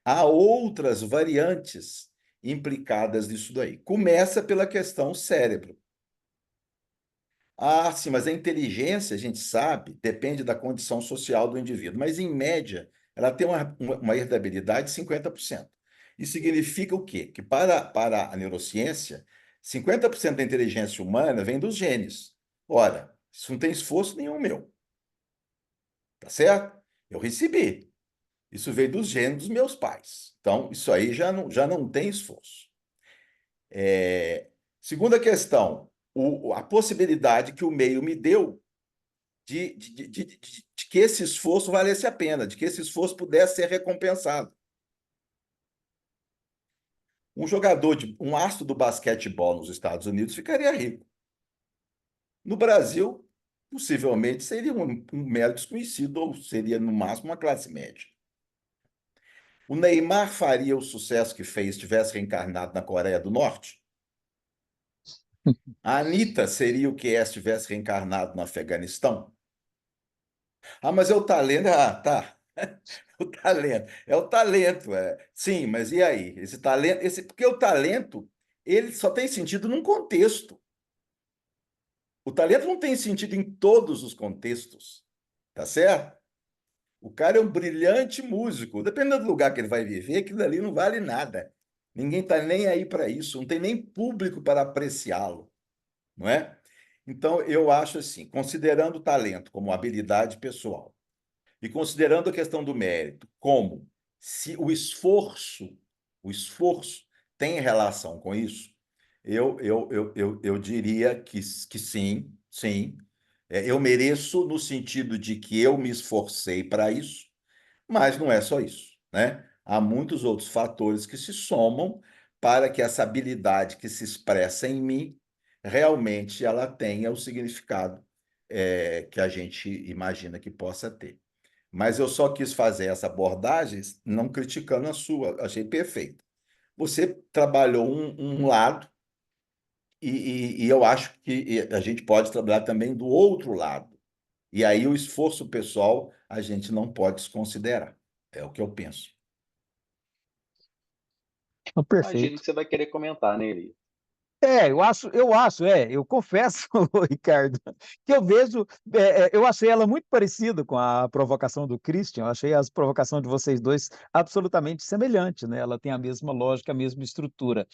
Há outras variantes implicadas nisso daí. Começa pela questão cérebro. Ah, sim, mas a inteligência, a gente sabe, depende da condição social do indivíduo, mas em média, ela tem uma herdabilidade de 50%. Isso significa o quê? Que para a neurociência, 50% da inteligência humana vem dos genes. Ora, isso não tem esforço nenhum meu, tá certo? Eu recebi. Isso veio dos genes dos meus pais. Então, isso aí já não tem esforço. Segunda questão, a possibilidade que o meio me deu de que esse esforço valesse a pena, de que esse esforço pudesse ser recompensado. Um astro do basquetebol nos Estados Unidos ficaria rico. No Brasil, possivelmente seria um mero desconhecido ou seria, no máximo, uma classe média. O Neymar faria o sucesso que fez se tivesse reencarnado na Coreia do Norte? A Anitta seria o que é se tivesse reencarnado no Afeganistão? Ah, mas é o talento. Ah, tá. O talento. É o talento. Sim, mas e aí? Esse talento, porque o talento, ele só tem sentido num contexto. O talento não tem sentido em todos os contextos, tá certo? O cara é um brilhante músico. Dependendo do lugar que ele vai viver, aquilo ali não vale nada. Ninguém está nem aí para isso, não tem nem público para apreciá-lo, não é? Então, eu acho assim, considerando o talento como habilidade pessoal e considerando a questão do mérito como se o esforço tem relação com isso, eu diria que sim, sim. Eu mereço no sentido de que eu me esforcei para isso, mas não é só isso, né? Há muitos outros fatores que se somam para que essa habilidade que se expressa em mim realmente ela tenha o significado que a gente imagina que possa ter. Mas eu só quis fazer essa abordagem não criticando a sua, achei perfeita. Você trabalhou um lado e eu acho que a gente pode trabalhar também do outro lado. E aí o esforço pessoal a gente não pode desconsiderar. É o que eu penso. Imagino Perfeito. que você vai querer comentar, né, Eli? Eu confesso, Ricardo, que eu vejo, eu achei ela muito parecida com a provocação do Christian, eu achei a provocação de vocês dois absolutamente semelhante, né? Ela tem a mesma lógica, a mesma estrutura.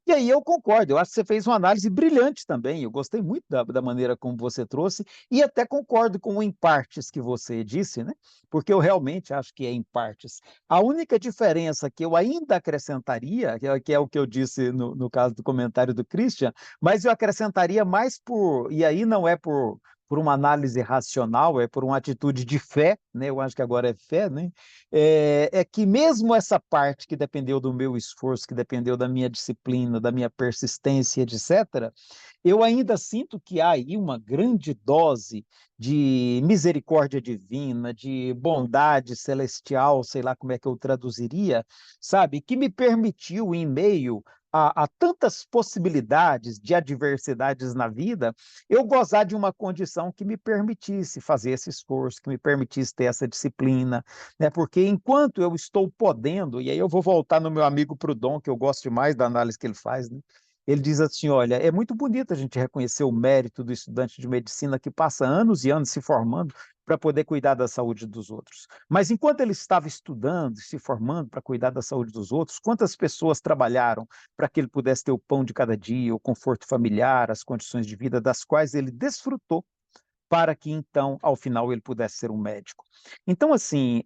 E aí eu concordo, eu acho que você fez uma análise brilhante também, eu gostei muito da maneira como você trouxe, e até concordo com o em partes que você disse, né? Porque eu realmente acho que é em partes. A única diferença que eu ainda acrescentaria, que é o que eu disse no caso do comentário do Christian, mas eu acrescentaria mais e aí não é por uma análise racional, é por uma atitude de fé, né? Eu acho que agora é fé, né? É que mesmo essa parte que dependeu do meu esforço, que dependeu da minha disciplina, da minha persistência, etc., eu ainda sinto que há aí uma grande dose de misericórdia divina, de bondade celestial, sei lá como é que eu traduziria, sabe, que me permitiu, em meio a tantas possibilidades de adversidades na vida, eu gozar de uma condição que me permitisse fazer esse esforço, que me permitisse ter essa disciplina, né? Porque enquanto eu estou podendo, e aí eu vou voltar no meu amigo Proudhon, que eu gosto demais da análise que ele faz, né? Ele diz assim: olha, é muito bonito a gente reconhecer o mérito do estudante de medicina que passa anos e anos se formando para poder cuidar da saúde dos outros. Mas enquanto ele estava estudando, se formando para cuidar da saúde dos outros, quantas pessoas trabalharam para que ele pudesse ter o pão de cada dia, o conforto familiar, as condições de vida das quais ele desfrutou para que então, ao final, ele pudesse ser um médico. Então, assim,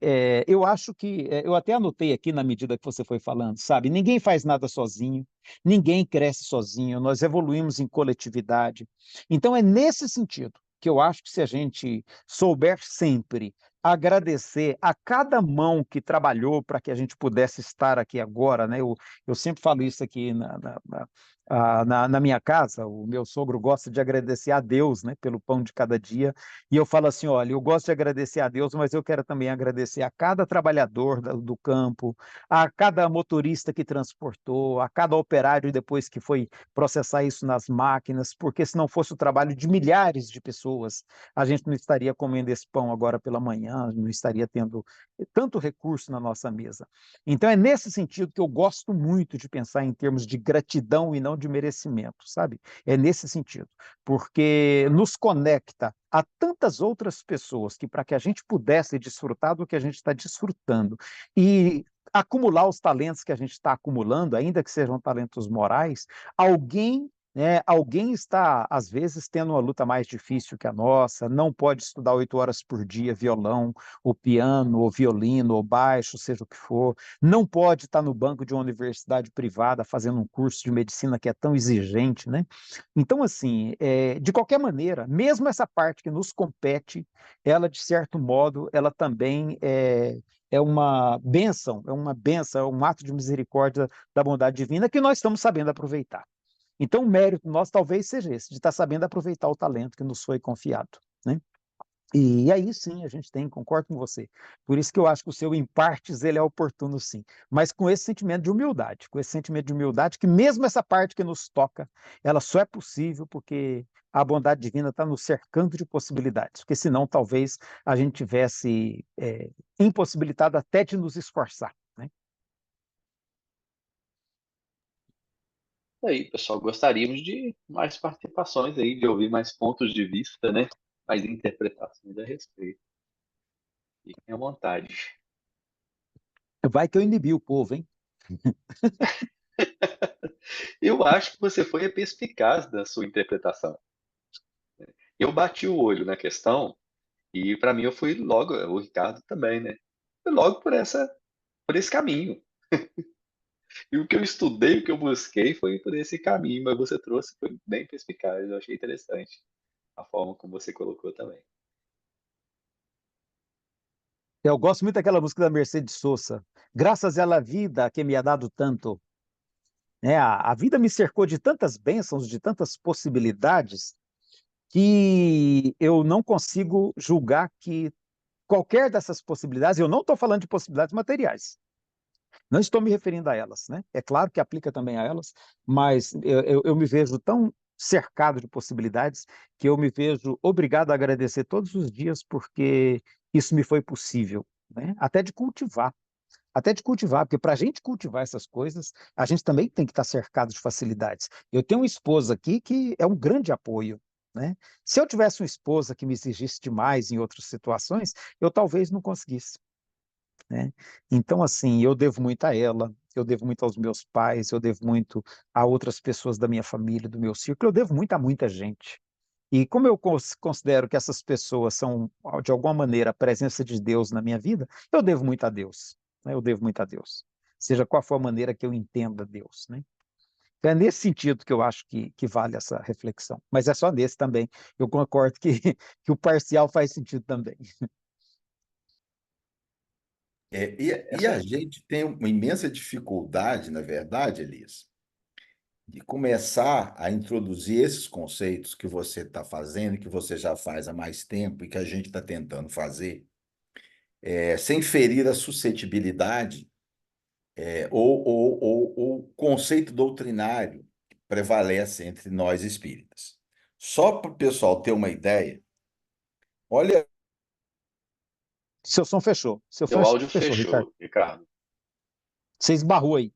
eu acho que, eu até anotei aqui na medida que você foi falando, sabe? Ninguém faz nada sozinho, ninguém cresce sozinho, nós evoluímos em coletividade. Então, é nesse sentido que eu acho que se a gente souber sempre agradecer a cada mão que trabalhou para que a gente pudesse estar aqui agora, né? Eu sempre falo isso aqui na minha casa, o meu sogro gosta de agradecer a Deus, né, pelo pão de cada dia, e eu falo assim, olha, eu gosto de agradecer a Deus, mas eu quero também agradecer a cada trabalhador do campo, a cada motorista que transportou, a cada operário depois que foi processar isso nas máquinas, porque se não fosse o trabalho de milhares de pessoas, a gente não estaria comendo esse pão agora pela manhã, não estaria tendo tanto recurso na nossa mesa. Então é nesse sentido que eu gosto muito de pensar em termos de gratidão e não de merecimento, sabe? É nesse sentido, porque nos conecta a tantas outras pessoas que para que a gente pudesse desfrutar do que a gente está desfrutando e acumular os talentos que a gente está acumulando, ainda que sejam talentos morais, alguém, né, alguém está, às vezes, tendo uma luta mais difícil que a nossa, não pode estudar 8 horas por dia violão, ou piano, ou violino, ou baixo, seja o que for, não pode estar no banco de uma universidade privada fazendo um curso de medicina que é tão exigente, né? Então, assim, de qualquer maneira, mesmo essa parte que nos compete, ela, de certo modo, ela também é uma bênção, é um ato de misericórdia da bondade divina que nós estamos sabendo aproveitar. Então, o mérito nosso talvez seja esse, de estar sabendo aproveitar o talento que nos foi confiado. né? E aí sim a gente tem, concordo com você. Por isso que eu acho que o seu em partes ele é oportuno sim, mas com esse sentimento de humildade, com esse sentimento de humildade que mesmo essa parte que nos toca, ela só é possível porque a bondade divina está nos cercando de possibilidades, porque senão talvez a gente tivesse impossibilitado até de nos esforçar, né? Aí, pessoal, gostaríamos de mais participações aí, de ouvir mais pontos de vista, né? Mais interpretações a respeito. Fiquem à vontade. Vai que eu inibi o povo, hein? Eu acho que você foi perspicaz da sua interpretação. Eu bati o olho na questão e, para mim, eu fui logo, o Ricardo também, né? Foi logo por esse caminho. E o que eu estudei, o que eu busquei foi por esse caminho, mas você trouxe, foi bem perspicaz, eu achei interessante a forma como você colocou também. Eu gosto muito daquela música da Mercedes Sosa. Graças à vida que me ha dado tanto, né? A vida me cercou de tantas bênçãos, de tantas possibilidades, que eu não consigo julgar que qualquer dessas possibilidades, eu não estou falando de possibilidades materiais, não estou me referindo a elas, né? É claro que aplica também a elas, mas eu me vejo tão cercado de possibilidades que eu me vejo obrigado a agradecer todos os dias porque isso me foi possível, né? Até de cultivar, porque para a gente cultivar essas coisas, a gente também tem que estar cercado de facilidades. Eu tenho uma esposa aqui que é um grande apoio, né? Se eu tivesse uma esposa que me exigisse demais em outras situações, eu talvez não conseguisse, né? Então, assim, eu devo muito a ela, eu devo muito aos meus pais, eu devo muito a outras pessoas da minha família, do meu círculo, eu devo muito a muita gente. E como eu considero que essas pessoas são, de alguma maneira, a presença de Deus na minha vida, eu devo muito a Deus, né? Eu devo muito a Deus. Seja qual for a maneira que eu entenda Deus, né? Então, é nesse sentido que eu acho que vale essa reflexão. Mas é só nesse também. Eu concordo que, que o parcial faz sentido também. E a gente tem uma imensa dificuldade, na verdade, Elias, de começar a introduzir esses conceitos que você está fazendo, que você já faz há mais tempo e que a gente está tentando fazer, sem ferir a suscetibilidade, ou o conceito doutrinário que prevalece entre nós espíritas. Só para o pessoal ter uma ideia, olha, Seu som fechou. Seu som Seu áudio fechou, Ricardo. fechou, Ricardo. Você esbarrou aí.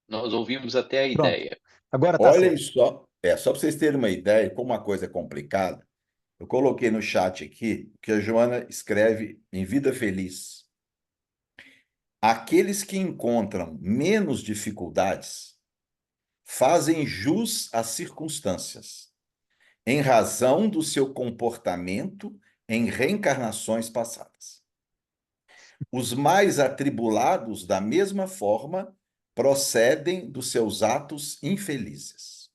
Nós ouvimos até a Pronto. ideia. Agora tá olhem certo. só, só para vocês terem uma ideia como a coisa é complicada. Eu coloquei no chat aqui o que a Joana escreve em Vida Feliz. Aqueles que encontram menos dificuldades fazem jus às circunstâncias, em razão do seu comportamento em reencarnações passadas. Os mais atribulados, da mesma forma, procedem dos seus atos infelizes.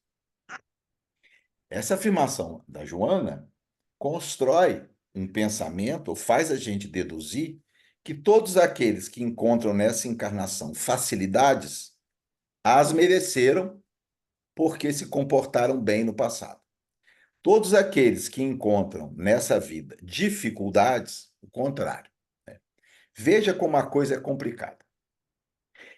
Essa afirmação da Joana constrói um pensamento, ou faz a gente deduzir que todos aqueles que encontram nessa encarnação facilidades as mereceram porque se comportaram bem no passado. Todos aqueles que encontram nessa vida dificuldades, o contrário. Né? Veja como a coisa é complicada.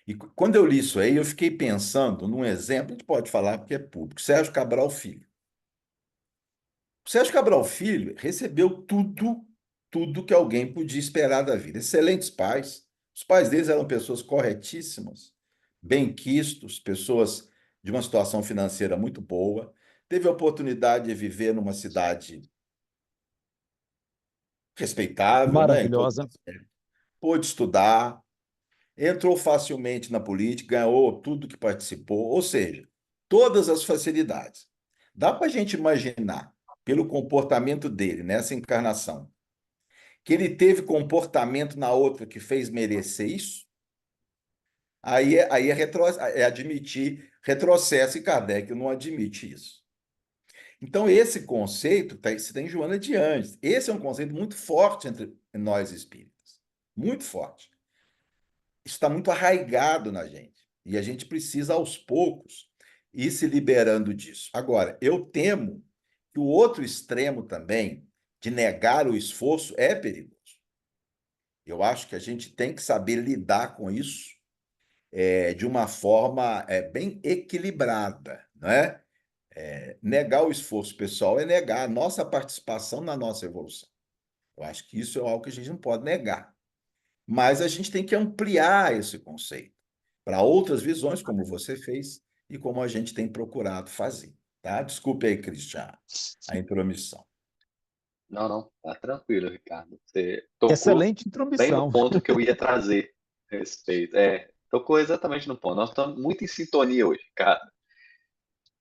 E quando eu li isso aí, eu fiquei pensando num exemplo, a gente pode falar porque é público, Sérgio Cabral Filho. O Sérgio Cabral Filho recebeu tudo que alguém podia esperar da vida. Excelentes pais. Os pais deles eram pessoas corretíssimas, bem-quistos, pessoas de uma situação financeira muito boa. Teve a oportunidade de viver numa cidade respeitável, né, em todos os Maravilhosa. aspectos. Pôde estudar, entrou facilmente na política, ganhou tudo que participou, ou seja, todas as facilidades. Dá para a gente imaginar, pelo comportamento dele nessa encarnação, que ele teve comportamento na outra que fez merecer isso? Aí é admitir retrocesso, e Kardec não admite isso. Então, esse conceito está em Joana de Anjos. Esse é um conceito muito forte entre nós espíritas. Muito forte. Isso está muito arraigado na gente. E a gente precisa, aos poucos, ir se liberando disso. Agora, eu temo que o outro extremo também, de negar o esforço, é perigoso. Eu acho que a gente tem que saber lidar com isso de uma forma bem equilibrada, não é? Negar o esforço pessoal é negar a nossa participação na nossa evolução. Eu acho que isso é algo que a gente não pode negar. Mas a gente tem que ampliar esse conceito para outras visões, como você fez e como a gente tem procurado fazer. Tá? Desculpe aí, Cristian, a intromissão. Não, não, tá tranquilo, Ricardo. Você tocou Excelente bem no intromissão. ponto que eu ia trazer a respeito. Tocou exatamente no ponto. Nós estamos muito em sintonia hoje, cara.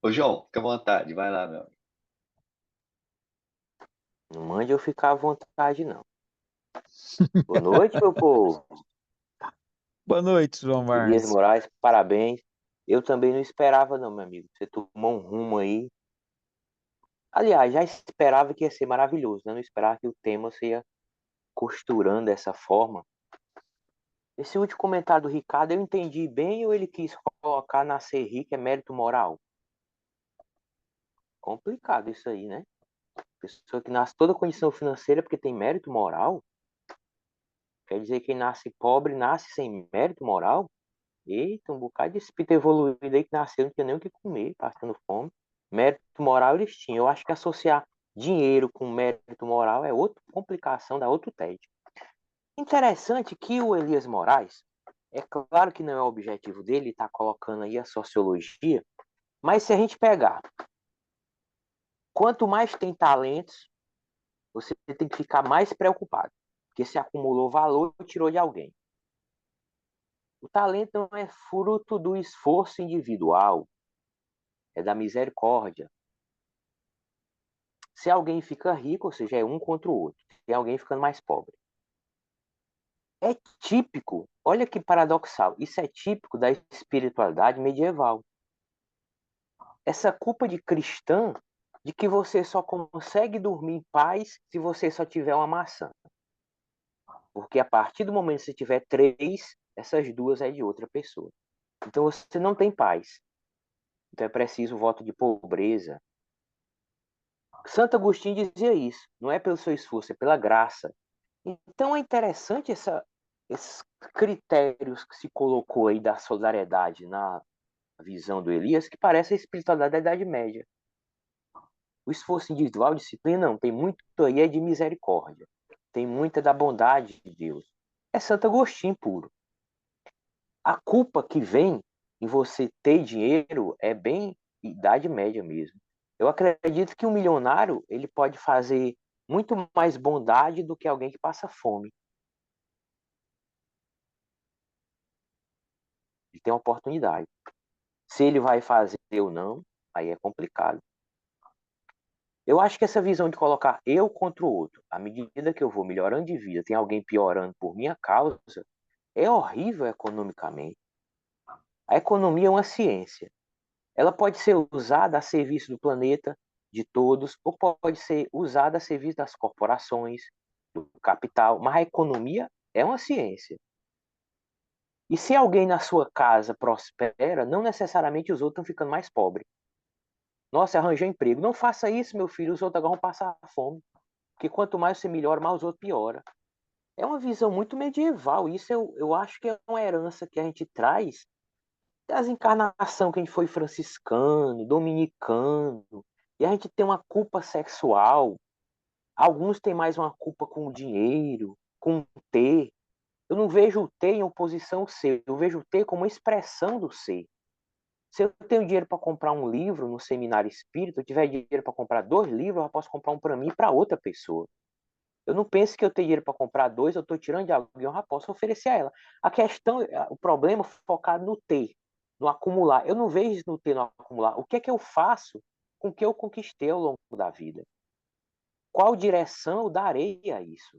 Ô, João, fica à vontade, vai lá, meu amigo. Não mande eu ficar à vontade, não. Boa noite, meu povo. Boa noite, João Elias Márcio. Moraes, parabéns. Eu também não esperava, não, meu amigo. Você tomou um rumo aí. Aliás, já esperava que ia ser maravilhoso, né? Não esperava que o tema se ia costurando dessa forma. Esse último comentário do Ricardo, eu entendi bem ou ele quis colocar nascer rico é mérito moral? Complicado isso aí, né? Pessoa que nasce toda condição financeira porque tem mérito moral? Quer dizer que quem nasce pobre nasce sem mérito moral? Eita, um bocado de espírito evoluído aí que nasceu, não tinha nem o que comer, passando fome. Mérito moral eles tinham. Eu acho que associar dinheiro com mérito moral é outra complicação, dá outro TED. Interessante que o Elias Moraes, é claro que não é o objetivo dele, está colocando aí a sociologia, mas se a gente pegar, quanto mais tem talentos, você tem que ficar mais preocupado, porque se acumulou valor, tirou de alguém. O talento não é fruto do esforço individual, é da misericórdia. Se alguém fica rico, ou seja, é um contra o outro, tem alguém ficando mais pobre. É típico, olha que paradoxal, isso é típico da espiritualidade medieval. Essa culpa de cristã de que você só consegue dormir em paz se você só tiver uma maçã. Porque a partir do momento que você tiver 3, essas 2 é de outra pessoa. Então você não tem paz. Então é preciso voto de pobreza. Santo Agostinho dizia isso. Não é pelo seu esforço, é pela graça. Então é interessante esses critérios que se colocou aí da solidariedade na visão do Elias, que parece a espiritualidade da Idade Média. O esforço individual, disciplina, não. Tem muito aí é de misericórdia. Tem muita da bondade de Deus. É Santo Agostinho puro. A culpa que vem em você ter dinheiro é bem Idade Média mesmo. Eu acredito que um milionário ele pode fazer muito mais bondade do que alguém que passa fome. Ele tem uma oportunidade. Se ele vai fazer ou não, aí é complicado. Eu acho que essa visão de colocar eu contra o outro, à medida que eu vou melhorando de vida, tem alguém piorando por minha causa, é horrível economicamente. A economia é uma ciência. Ela pode ser usada a serviço do planeta, de todos, ou pode ser usada a serviço das corporações, do capital, mas a economia é uma ciência. E se alguém na sua casa prospera, não necessariamente os outros estão ficando mais pobres. Nossa, arranjou emprego. Não faça isso, meu filho, os outros agora vão passar fome. Porque quanto mais você melhora, mais os outros piora. É uma visão muito medieval. Isso eu acho que é uma herança que a gente traz das encarnações que a gente foi franciscano, dominicano. E a gente tem uma culpa sexual. Alguns têm mais uma culpa com o dinheiro, com o ter. Eu não vejo o ter em oposição ao ser. Eu vejo o ter como uma expressão do ser. Se eu tenho dinheiro para comprar um livro no seminário espírita, eu tiver dinheiro para comprar 2 livros, eu posso comprar um para mim e para outra pessoa. Eu não penso que eu tenho dinheiro para comprar 2, eu estou tirando de alguém, eu já posso oferecer a ela. A questão, o problema é focado no ter, no acumular. Eu não vejo isso no ter, no acumular. O que é que eu faço com o que eu conquistei ao longo da vida? Qual direção eu darei a isso?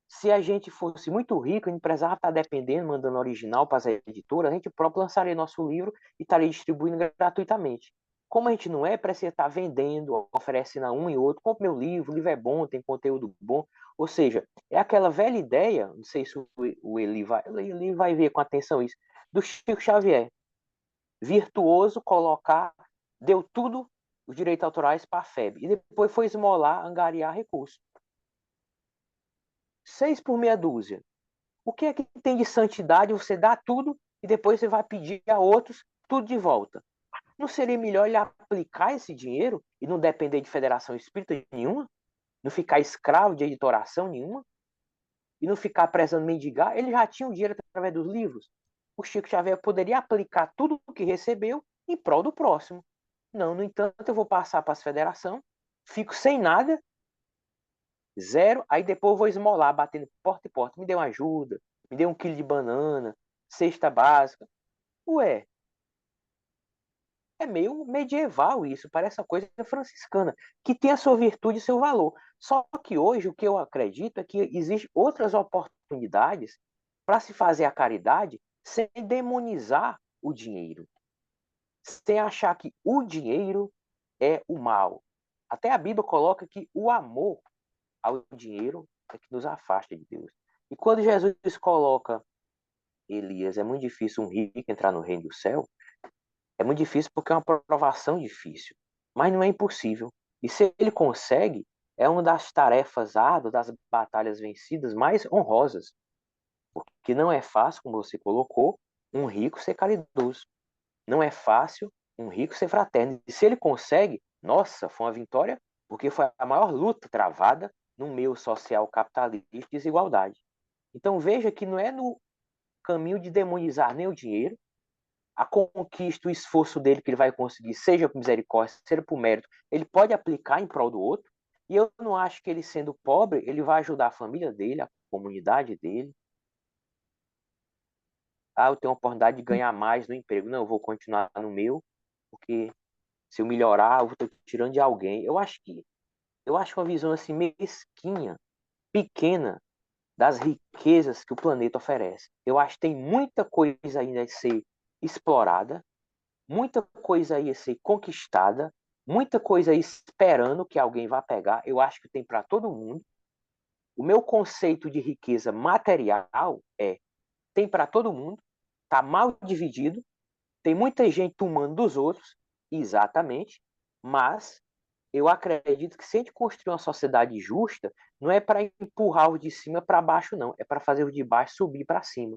Se a gente fosse muito rico, a gente precisava estar dependendo, mandando original para as editoras, a gente próprio lançaria nosso livro e estaria distribuindo gratuitamente. Como a gente não é, precisa estar vendendo, oferecendo a um e outro, compre meu livro, o livro é bom, tem conteúdo bom. Ou seja, é aquela velha ideia, não sei se o Eli vai ver com atenção isso, do Chico Xavier. Virtuoso colocar, deu tudo os direitos autorais para a FEB. E depois foi esmolar, angariar recursos. 6 por meia dúzia. O que é que tem de santidade você dá tudo e depois você vai pedir a outros tudo de volta? Não seria melhor ele aplicar esse dinheiro e não depender de federação espírita nenhuma? Não ficar escravo de editoração nenhuma? E não ficar precisando mendigar? Ele já tinha o dinheiro através dos livros. O Chico Xavier poderia aplicar tudo o que recebeu em prol do próximo. Não, no entanto, eu vou passar para as federações, fico sem nada, zero, aí depois eu vou esmolar, batendo porta e porta. Me dê uma ajuda, me dê 1 quilo de banana, cesta básica. Ué, é meio medieval isso, parece uma coisa franciscana, que tem a sua virtude e seu valor. Só que hoje o que eu acredito é que existem outras oportunidades para se fazer a caridade sem demonizar o dinheiro, sem achar que o dinheiro é o mal. Até a Bíblia coloca que o amor ao dinheiro é que nos afasta de Deus. E quando Jesus coloca Elias, é muito difícil um rico entrar no reino do céu, é muito difícil porque é uma provação difícil, mas não é impossível. E se ele consegue, é uma das tarefas árduas, das batalhas vencidas mais honrosas, porque não é fácil, como você colocou, um rico ser caridoso. Não é fácil um rico ser fraterno. E se ele consegue, nossa, foi uma vitória, porque foi a maior luta travada no meio social capitalista de desigualdade. Então veja que não é no caminho de demonizar nem o dinheiro, a conquista, o esforço dele que ele vai conseguir, seja por misericórdia, seja por mérito, ele pode aplicar em prol do outro. E eu não acho que ele sendo pobre, ele vai ajudar a família dele, a comunidade dele. Ah, eu tenho a oportunidade de ganhar mais no emprego. Não, eu vou continuar no meu, porque se eu melhorar, eu estou tirando de alguém. Eu acho uma visão assim mesquinha, pequena das riquezas que o planeta oferece. Eu acho que tem muita coisa ainda a ser explorada, muita coisa aí a ser conquistada, muita coisa aí esperando que alguém vá pegar. Eu acho que tem para todo mundo. O meu conceito de riqueza material tem para todo mundo, está mal dividido, tem muita gente tomando dos outros, exatamente, mas eu acredito que se a gente construir uma sociedade justa, não é para empurrar os de cima para baixo, não. É para fazer os de baixo subir para cima.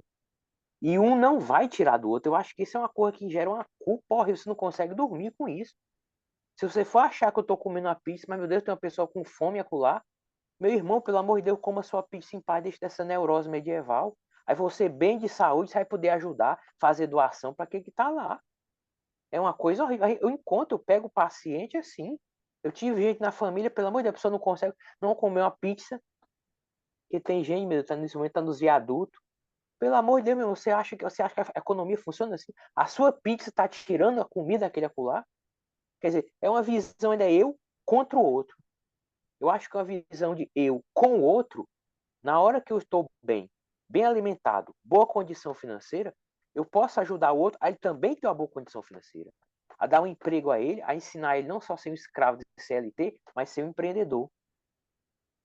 E um não vai tirar do outro. Eu acho que isso é uma coisa que gera uma culpa. Porra, você não consegue dormir com isso. Se você for achar que eu estou comendo uma pizza, mas meu Deus, tem uma pessoa com fome acolá, meu irmão, pelo amor de Deus, coma sua pizza em paz, deixa dessa neurose medieval. Aí você, bem de saúde, você vai poder ajudar, fazer doação para quem que está lá. É uma coisa horrível. Eu pego o paciente assim. Eu tive gente na família, pelo amor de Deus, a pessoa não consegue não comer uma pizza, que tem gente, meu Deus, nesse momento está nos viadutos. Pelo amor de Deus, meu, você acha que a economia funciona assim? A sua pizza está tirando a comida daquele acolá? Quer dizer, é uma visão ainda eu contra o outro. Eu acho que é uma visão de eu com o outro, na hora que eu estou bem alimentado, boa condição financeira, eu posso ajudar o outro a ele também ter uma boa condição financeira. A dar um emprego a ele, a ensinar ele não só a ser um escravo de CLT, mas ser um empreendedor.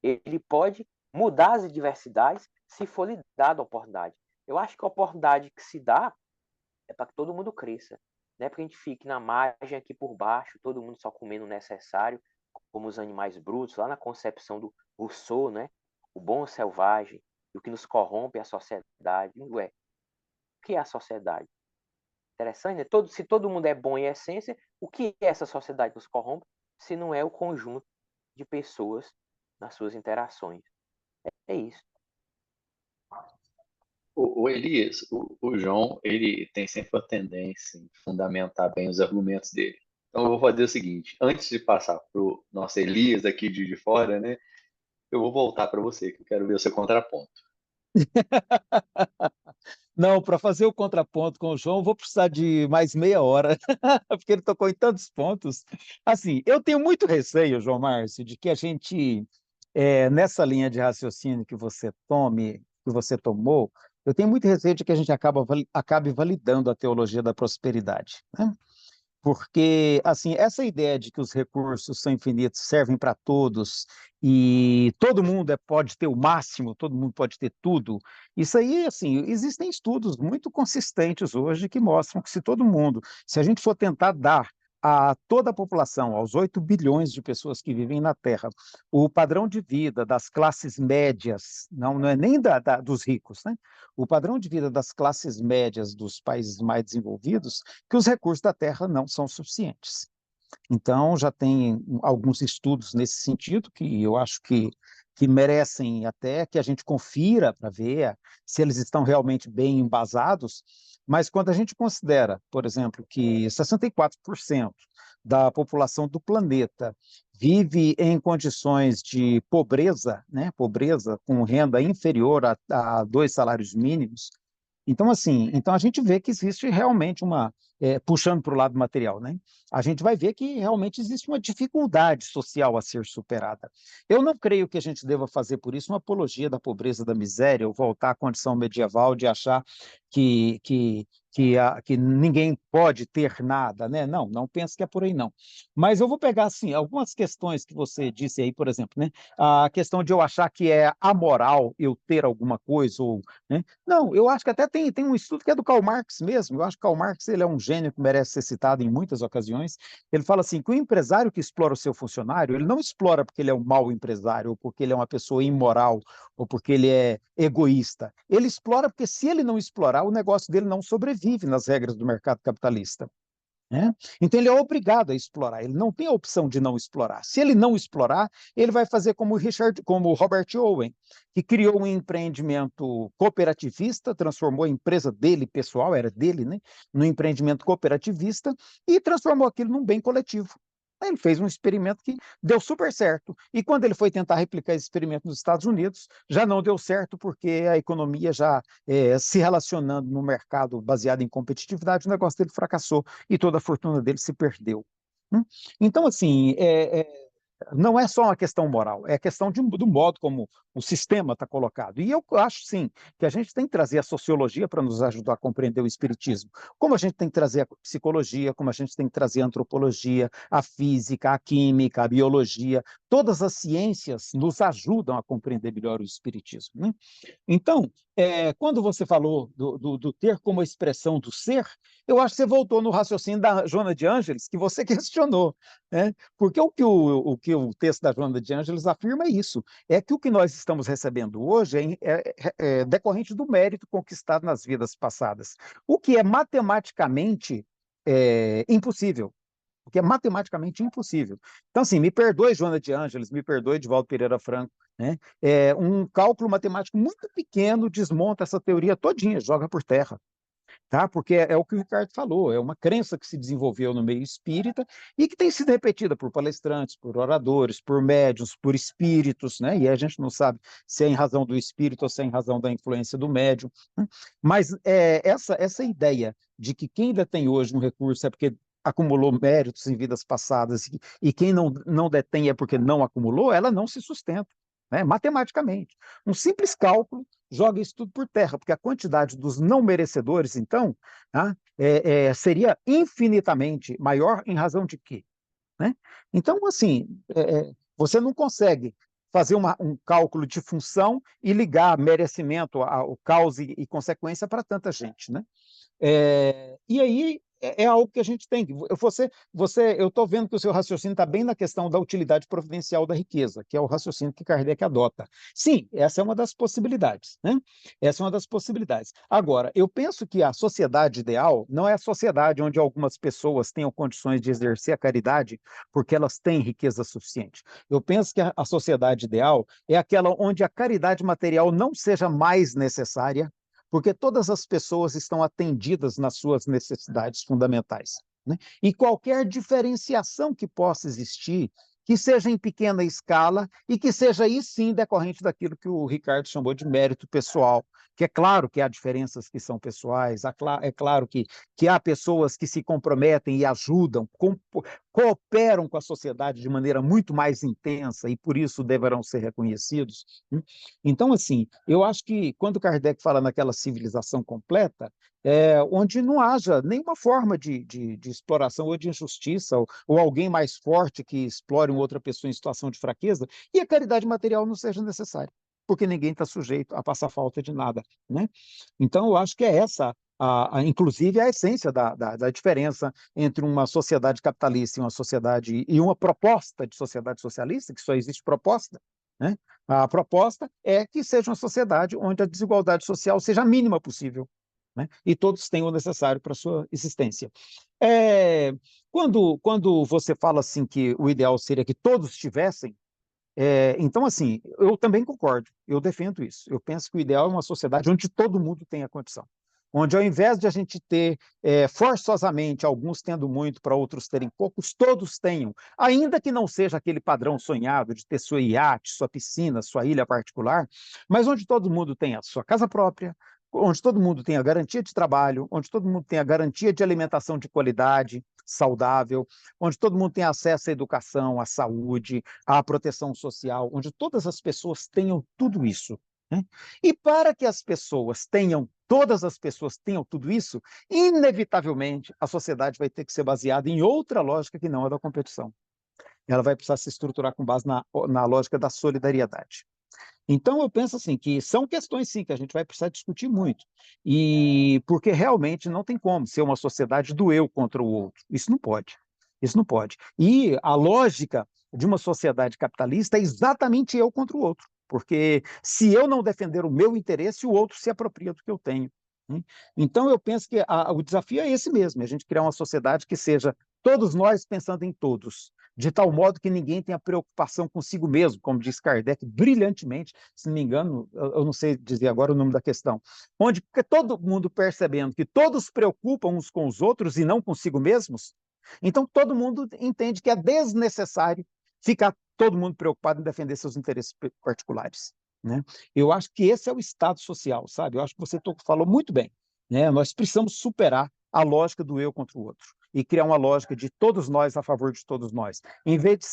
Ele pode mudar as adversidades se for lhe dada a oportunidade. Eu acho que a oportunidade que se dá é para que todo mundo cresça. Não é para que a gente fique na margem aqui por baixo, todo mundo só comendo o necessário, como os animais brutos, lá na concepção do Rousseau, né? O bom selvagem, e o que nos corrompe é a sociedade. Ué, o que é a sociedade? Interessante, né? Se todo mundo é bom em essência, o que é essa sociedade que nos corrompe, se não é o conjunto de pessoas nas suas interações? É isso. O Elias, o João, ele tem sempre a tendência em fundamentar bem os argumentos dele. Então, eu vou fazer o seguinte: antes de passar para o nosso Elias aqui de fora, né, eu vou voltar para você, que eu quero ver o seu contraponto. Não, para fazer o contraponto com o João, vou precisar de mais meia hora, porque ele tocou em tantos pontos. Assim, eu tenho muito receio, João Márcio, de que a gente, nessa linha de raciocínio que você tomou, eu tenho muito receio de que a gente acabe validando a teologia da prosperidade, né? Porque, assim, essa ideia de que os recursos são infinitos, servem para todos, e todo mundo pode ter o máximo, todo mundo pode ter tudo, isso aí, assim, existem estudos muito consistentes hoje que mostram que se a gente for tentar dar a toda a população, aos 8 bilhões de pessoas que vivem na Terra, o padrão de vida das classes médias, não é nem dos ricos, né? O padrão de vida das classes médias dos países mais desenvolvidos, que os recursos da Terra não são suficientes. Então, já tem alguns estudos nesse sentido, que eu acho que merecem até que a gente confira para ver se eles estão realmente bem embasados, mas quando a gente considera, por exemplo, que 64% da população do planeta vive em condições de pobreza, né, pobreza com renda inferior a 2 salários mínimos, então, assim, então a gente vê que existe realmente puxando para o lado material, né? A gente vai ver que realmente existe uma dificuldade social a ser superada. Eu não creio que a gente deva fazer por isso uma apologia da pobreza, da miséria, ou voltar à condição medieval de achar que ninguém pode ter nada, né? Não, não penso que é por aí, não. Mas eu vou pegar, assim, algumas questões que você disse aí, por exemplo, né? A questão de eu achar que é amoral eu ter alguma coisa, ou, né? Não, eu acho que até tem um estudo que é do Karl Marx mesmo. Eu acho que Karl Marx ele é um gênio que merece ser citado em muitas ocasiões. Ele fala assim que o empresário que explora o seu funcionário, ele não explora porque ele é um mau empresário, ou porque ele é uma pessoa imoral, ou porque ele é egoísta. Ele explora porque se ele não explorar, o negócio dele não sobrevive nas regras do mercado capitalista. Né? Então ele é obrigado a explorar, ele não tem a opção de não explorar. Se ele não explorar, ele vai fazer como o Robert Owen, que criou um empreendimento cooperativista, transformou a empresa dele, pessoal, era dele, né, num empreendimento cooperativista e transformou aquilo num bem coletivo. Aí ele fez um experimento que deu super certo. E quando ele foi tentar replicar esse experimento nos Estados Unidos, já não deu certo porque a economia já se relacionando no mercado baseado em competitividade, o negócio dele fracassou e toda a fortuna dele se perdeu. Então, assim, não é só uma questão moral, é questão do modo como o sistema está colocado. E eu acho, sim, que a gente tem que trazer a sociologia para nos ajudar a compreender o espiritismo, como a gente tem que trazer a psicologia, como a gente tem que trazer a antropologia, a física, a química, a biologia, todas as ciências nos ajudam a compreender melhor o espiritismo, né? Então, quando você falou do ter como expressão do ser, eu acho que você voltou no raciocínio da Joana de Ângeles, que você questionou, né? Porque o que o texto da Joana de Ângeles afirma é isso, é que o que nós estamos recebendo hoje é decorrente do mérito conquistado nas vidas passadas, o que é matematicamente impossível. Porque é matematicamente impossível. Então, assim, me perdoe, Joana de Ângeles, me perdoe, Divaldo Pereira Franco, né? Um cálculo matemático muito pequeno desmonta essa teoria todinha, joga por terra. Tá? Porque é o que o Ricardo falou, é uma crença que se desenvolveu no meio espírita e que tem sido repetida por palestrantes, por oradores, por médiuns, por espíritos, né? E a gente não sabe se é em razão do espírito ou se é em razão da influência do médium, né? Mas essa ideia de que quem ainda tem hoje um recurso é porque acumulou méritos em vidas passadas e quem não detém é porque não acumulou, ela não se sustenta, né? Matematicamente. Um simples cálculo joga isso tudo por terra, porque a quantidade dos não merecedores, então, tá, seria infinitamente maior em razão de quê? Né? Então, assim, você não consegue fazer um cálculo de função e ligar merecimento ao causa e consequência para tanta gente, né? E aí é algo que a gente tem. Eu estou vendo que o seu raciocínio está bem na questão da utilidade providencial da riqueza, que é o raciocínio que Kardec adota. Sim, essa é uma das possibilidades, né? Essa é uma das possibilidades. Agora, eu penso que a sociedade ideal não é a sociedade onde algumas pessoas tenham condições de exercer a caridade porque elas têm riqueza suficiente. Eu penso que a sociedade ideal é aquela onde a caridade material não seja mais necessária, porque todas as pessoas estão atendidas nas suas necessidades fundamentais, né? E qualquer diferenciação que possa existir, que seja em pequena escala e que seja aí sim decorrente daquilo que o Ricardo chamou de mérito pessoal, que é claro que há diferenças que são pessoais, é claro que há pessoas que se comprometem e ajudam, cooperam com a sociedade de maneira muito mais intensa e por isso deverão ser reconhecidos, né? Então, assim, eu acho que quando Kardec fala naquela civilização completa, onde não haja nenhuma forma de exploração ou de injustiça, ou alguém mais forte que explore uma outra pessoa em situação de fraqueza, e a caridade material não seja necessária, porque ninguém está sujeito a passar falta de nada, né? Então, eu acho que é essa inclusive a essência da diferença entre uma sociedade capitalista e uma sociedade e uma proposta de sociedade socialista, que só existe proposta, né? A proposta é que seja uma sociedade onde a desigualdade social seja a mínima possível, né? E todos tenham o necessário para a sua existência. Quando você fala assim que o ideal seria que todos tivessem, então, assim, eu também concordo, eu defendo isso. Eu penso que o ideal é uma sociedade onde todo mundo tenha condição. Onde, ao invés de a gente ter forçosamente alguns tendo muito para outros terem poucos, todos tenham, ainda que não seja aquele padrão sonhado de ter sua iate, sua piscina, sua ilha particular, mas onde todo mundo tenha a sua casa própria, onde todo mundo tenha garantia de trabalho, onde todo mundo tenha garantia de alimentação de qualidade, saudável, onde todo mundo tenha acesso à educação, à saúde, à proteção social, onde todas as pessoas tenham tudo isso, né? E para que todas as pessoas tenham tudo isso, inevitavelmente a sociedade vai ter que ser baseada em outra lógica que não é da competição. Ela vai precisar se estruturar com base na lógica da solidariedade. Então, eu penso assim, que são questões, sim, que a gente vai precisar discutir muito, e porque realmente não tem como ser uma sociedade do eu contra o outro. Isso não pode. Isso não pode. E a lógica de uma sociedade capitalista é exatamente eu contra o outro, porque se eu não defender o meu interesse, o outro se apropria do que eu tenho, né? Então, eu penso que o desafio é esse mesmo, a gente criar uma sociedade que seja todos nós pensando em todos, de tal modo que ninguém tenha preocupação consigo mesmo, como diz Kardec brilhantemente, se não me engano, eu não sei dizer agora o nome da questão, onde todo mundo percebendo que todos se preocupam uns com os outros e não consigo mesmos, então todo mundo entende que é desnecessário ficar todo mundo preocupado em defender seus interesses particulares, né? Eu acho que esse é o estado social, sabe? Eu acho que você falou muito bem, né? Nós precisamos superar a lógica do eu contra o outro e criar uma lógica de todos nós a favor de todos nós. Em vez de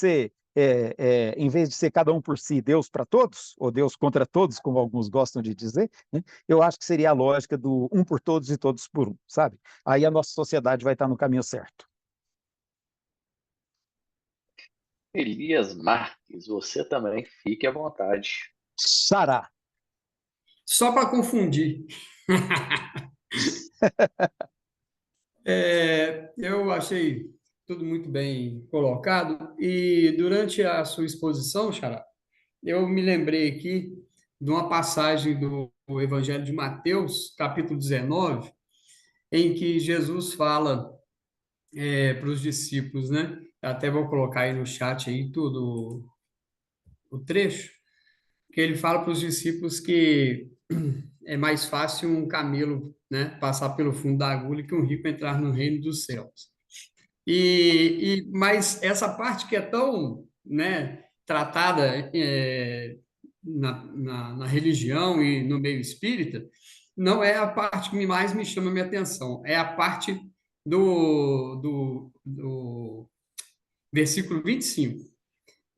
ser cada um por si, Deus para todos, ou Deus contra todos, como alguns gostam de dizer, né? Eu acho que seria a lógica do um por todos e todos por um, sabe? Aí a nossa sociedade vai estar no caminho certo. Elias Marques, você também fique à vontade. Sará. Só para confundir. Eu achei tudo muito bem colocado e durante a sua exposição, Xará, eu me lembrei aqui de uma passagem do Evangelho de Mateus, capítulo 19, em que Jesus fala para os discípulos, né? Até vou colocar aí no chat aí tudo o trecho, que ele fala para os discípulos que é mais fácil um camelo, né, passar pelo fundo da agulha que um rico entrar no reino dos céus. Mas essa parte que é tão, né, tratada na religião e no meio espírita, não é a parte que mais me chama a minha atenção, é a parte do versículo 25,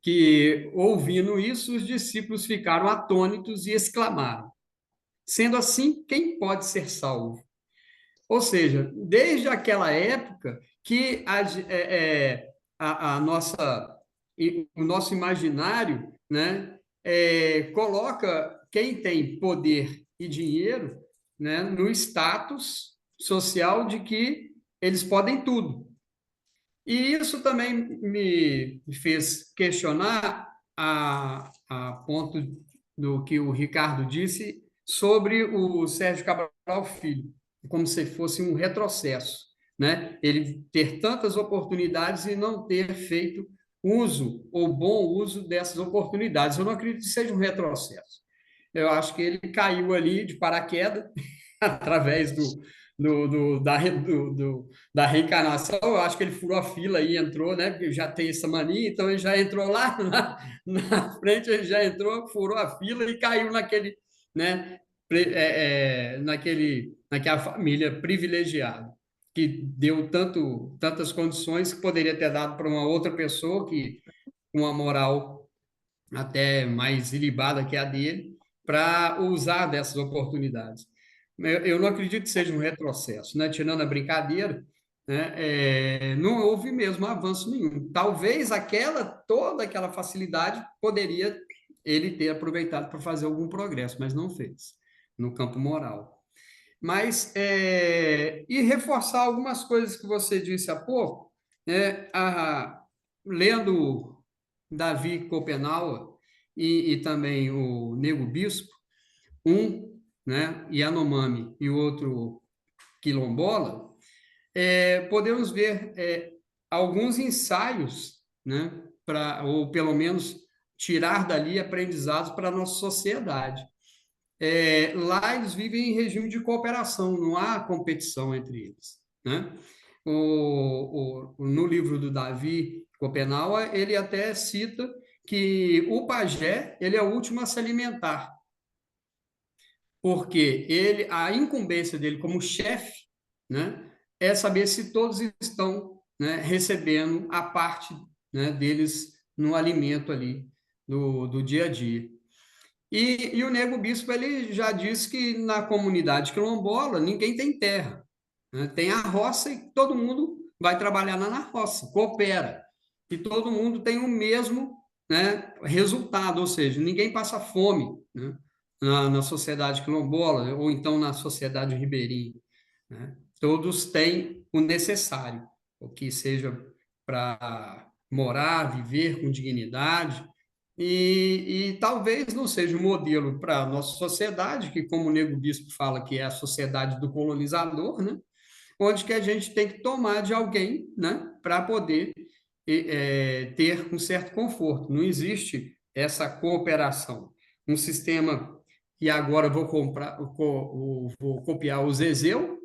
que, ouvindo isso, os discípulos ficaram atônitos e exclamaram: sendo assim, quem pode ser salvo? Ou seja, desde aquela época que a nossa, o nosso imaginário, né, coloca quem tem poder e dinheiro, né, no status social de que eles podem tudo. E isso também me fez questionar a ponto do que o Ricardo disse sobre o Sérgio Cabral Filho, como se fosse um retrocesso, né? Ele ter tantas oportunidades e não ter feito uso ou bom uso dessas oportunidades. Eu não acredito que seja um retrocesso. Eu acho que ele caiu ali de paraquedas através da reencarnação. Eu acho que ele furou a fila e entrou, né? Porque já tem essa mania, então ele já entrou lá na frente, ele já entrou, furou a fila e caiu naquele, né? Naquela família privilegiada, que deu tantas condições que poderia ter dado para uma outra pessoa que com uma moral até mais ilibada que a dele, para usar dessas oportunidades. Eu não acredito que seja um retrocesso, né? Tirando a brincadeira, né? Não houve mesmo avanço nenhum. Talvez toda aquela facilidade poderia ele ter aproveitado para fazer algum progresso, mas não fez no campo moral. mas e reforçar algumas coisas que você disse há pouco, lendo Davi Copenau e também o Nego Bispo, um, né, Yanomami e o outro Quilombola, podemos ver alguns ensaios, né, ou pelo menos tirar dali aprendizados para a nossa sociedade. Lá eles vivem em regime de cooperação, não há competição entre eles, né? No livro do Davi Copenaua, ele até cita que o pajé ele é o último a se alimentar, porque a incumbência dele como chefe, né, é saber se todos estão, né, recebendo a parte, né, deles no alimento ali do dia a dia. E o Nego Bispo ele já disse que na comunidade quilombola ninguém tem terra, né? Tem a roça e todo mundo vai trabalhar na roça, coopera. E todo mundo tem o mesmo, né, resultado, ou seja, ninguém passa fome, né, na sociedade quilombola ou então na sociedade ribeirinha, né? Todos têm o necessário, o que seja para morar, viver com dignidade, e talvez não seja um modelo para a nossa sociedade, que, como o Nego Bispo fala, que é a sociedade do colonizador, né? Onde que a gente tem que tomar de alguém, né? Para poder ter um certo conforto. Não existe essa cooperação. Um sistema, e agora eu vou copiar o Zezéu,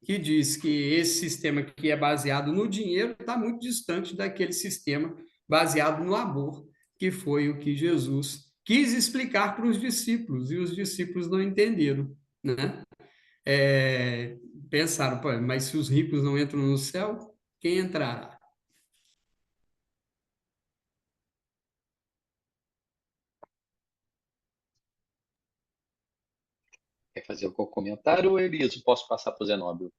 que diz que esse sistema que é baseado no dinheiro está muito distante daquele sistema baseado no amor, que foi o que Jesus quis explicar para os discípulos, e os discípulos não entenderam, né? É, pensaram, pô, mas se os ricos não entram no céu, quem entrará? Quer fazer algum comentário, Eliso? Posso passar para o Zenóbio?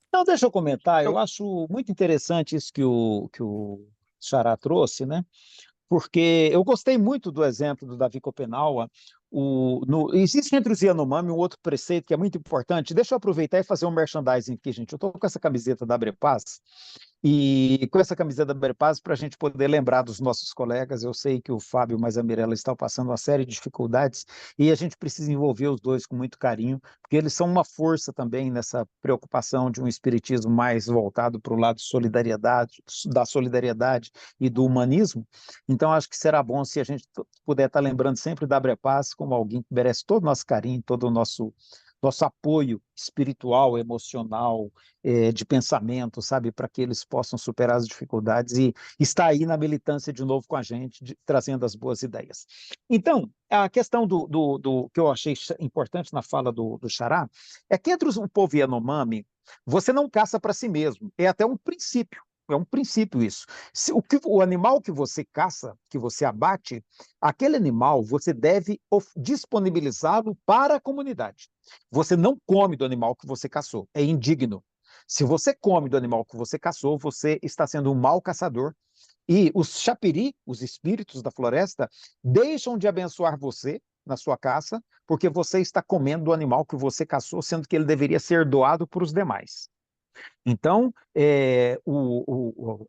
Então, deixa eu comentar, eu Eu, acho muito interessante isso que o Xará trouxe, né? Porque eu gostei muito do exemplo do Davi Copenaua. Existe entre os Yanomami um outro preceito que é muito importante. Deixa eu aproveitar e fazer um merchandising aqui, gente. Eu estou com essa camiseta da Abrepaz, e com essa camiseta da Abrepaz, para a gente poder lembrar dos nossos colegas. Eu sei que o Fábio mais a Mirella estão passando uma série de dificuldades, e a gente precisa envolver os dois com muito carinho, porque eles são uma força também nessa preocupação de um espiritismo mais voltado para o lado de solidariedade, da solidariedade e do humanismo. Então, acho que será bom se a gente puder estar lembrando sempre da Abrepaz como alguém que merece todo o nosso carinho, todo o nosso apoio espiritual, emocional, de pensamento, sabe, para que eles possam superar as dificuldades e estar aí na militância de novo com a gente, trazendo as boas ideias. Então, a questão do que eu achei importante na fala do Xará é que entre o povo Yanomami, você não caça para si mesmo, é até um princípio. É um princípio isso. O animal que você caça, que você abate, aquele animal você deve disponibilizá-lo para a comunidade. Você não come do animal que você caçou, é indigno. Se você come do animal que você caçou, você está sendo um mau caçador. E os chapiri, os espíritos da floresta, deixam de abençoar você na sua caça, porque você está comendo do animal que você caçou, sendo que ele deveria ser doado para os demais. Então,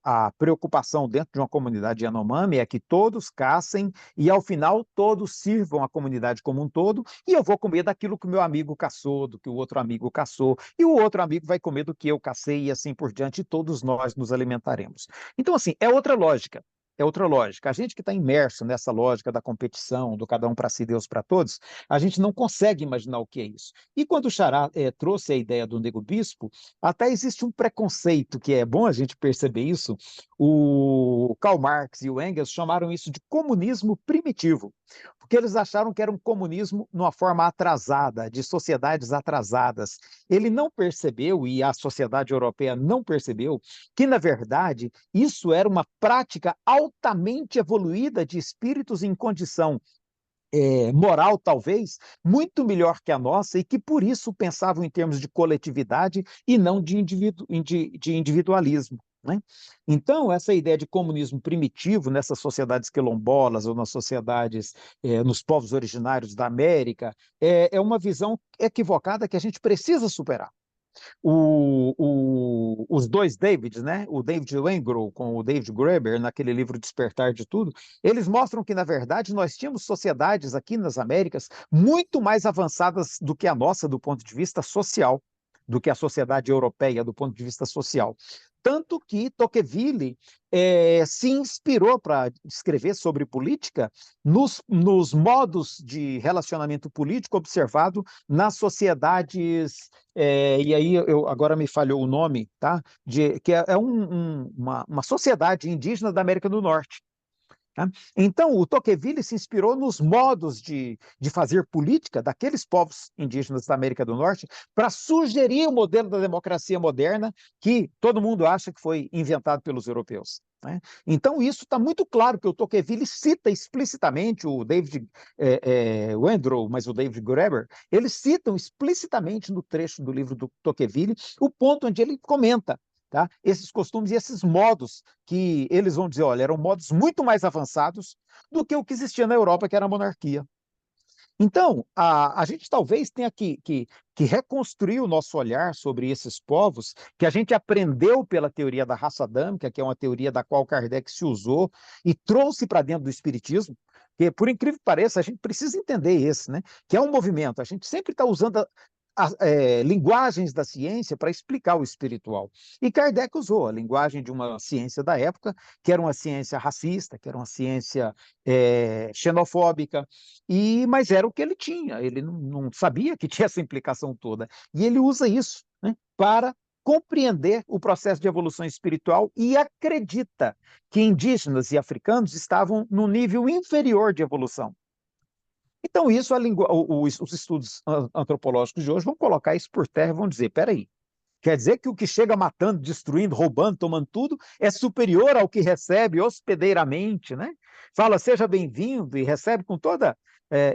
a preocupação dentro de uma comunidade Yanomami é que todos caçem e, ao final, todos sirvam a comunidade como um todo, e eu vou comer daquilo que o meu amigo caçou, do que o outro amigo caçou, e o outro amigo vai comer do que eu cacei, e assim por diante, e todos nós nos alimentaremos. Então, assim, é outra lógica. É outra lógica. A gente que está imerso nessa lógica da competição, do cada um para si, Deus para todos, a gente não consegue imaginar o que é isso. E quando o Xará trouxe a ideia do Nego Bispo, até existe um preconceito, que é bom a gente perceber isso. O Karl Marx e o Engels chamaram isso de comunismo primitivo, porque eles acharam que era um comunismo numa forma atrasada, de sociedades atrasadas. Ele não percebeu, e a sociedade europeia não percebeu, que, na verdade, isso era uma prática altamente evoluída de espíritos em condição moral, talvez, muito melhor que a nossa, e que por isso pensavam em termos de coletividade e não de individualismo. né? Então, essa ideia de comunismo primitivo nessas sociedades quilombolas ou nas sociedades, nos povos originários da América, é uma visão equivocada que a gente precisa superar. Os dois Davids, né? O David Wengrow com o David Graeber, naquele livro Despertar de Tudo, eles mostram que, na verdade, nós tínhamos sociedades aqui nas Américas muito mais avançadas do que a nossa do ponto de vista social, do que a sociedade europeia do ponto de vista social. Tanto que Tocqueville se inspirou para escrever sobre política nos modos de relacionamento político observado nas sociedades, e aí agora me falhou o nome, tá? Que é uma sociedade indígena da América do Norte. Tá? Então, o Tocqueville se inspirou nos modos de fazer política daqueles povos indígenas da América do Norte para sugerir o modelo da democracia moderna que todo mundo acha que foi inventado pelos europeus. Né? Então, isso está muito claro que o Tocqueville cita explicitamente o David Wengrow, mas o David Graeber, eles citam explicitamente no trecho do livro do Tocqueville o ponto onde ele comenta, tá? Esses costumes e esses modos que eles vão dizer, olha, eram modos muito mais avançados do que o que existia na Europa, que era a monarquia. Então, a gente talvez tenha que reconstruir o nosso olhar sobre esses povos, que a gente aprendeu pela teoria da raça adâmica, que é uma teoria da qual Kardec se usou e trouxe para dentro do espiritismo, que, por incrível que pareça, a gente precisa entender esse, né? Que é um movimento, a gente sempre está usando linguagens da ciência para explicar o espiritual. E Kardec usou a linguagem de uma ciência da época, que era uma ciência racista, que era uma ciência xenofóbica, mas era o que ele tinha, ele não sabia que tinha essa implicação toda. E ele usa isso, né, para compreender o processo de evolução espiritual e acredita que indígenas e africanos estavam no nível inferior de evolução. Então, isso os estudos antropológicos de hoje vão colocar isso por terra e vão dizer, peraí, quer dizer que o que chega matando, destruindo, roubando, tomando tudo, é superior ao que recebe hospedeiramente, né? Fala, seja bem-vindo, e recebe com toda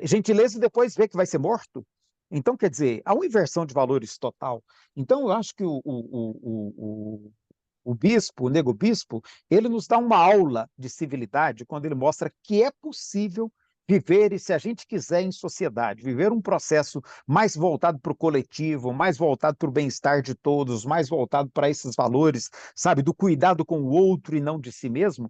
gentileza e depois vê que vai ser morto. Então, quer dizer, há uma inversão de valores total. Então, eu acho que o bispo, o nego bispo, ele nos dá uma aula de civilidade quando ele mostra que é possível viver, e se a gente quiser em sociedade, viver um processo mais voltado para o coletivo, mais voltado para o bem-estar de todos, mais voltado para esses valores, sabe, do cuidado com o outro e não de si mesmo,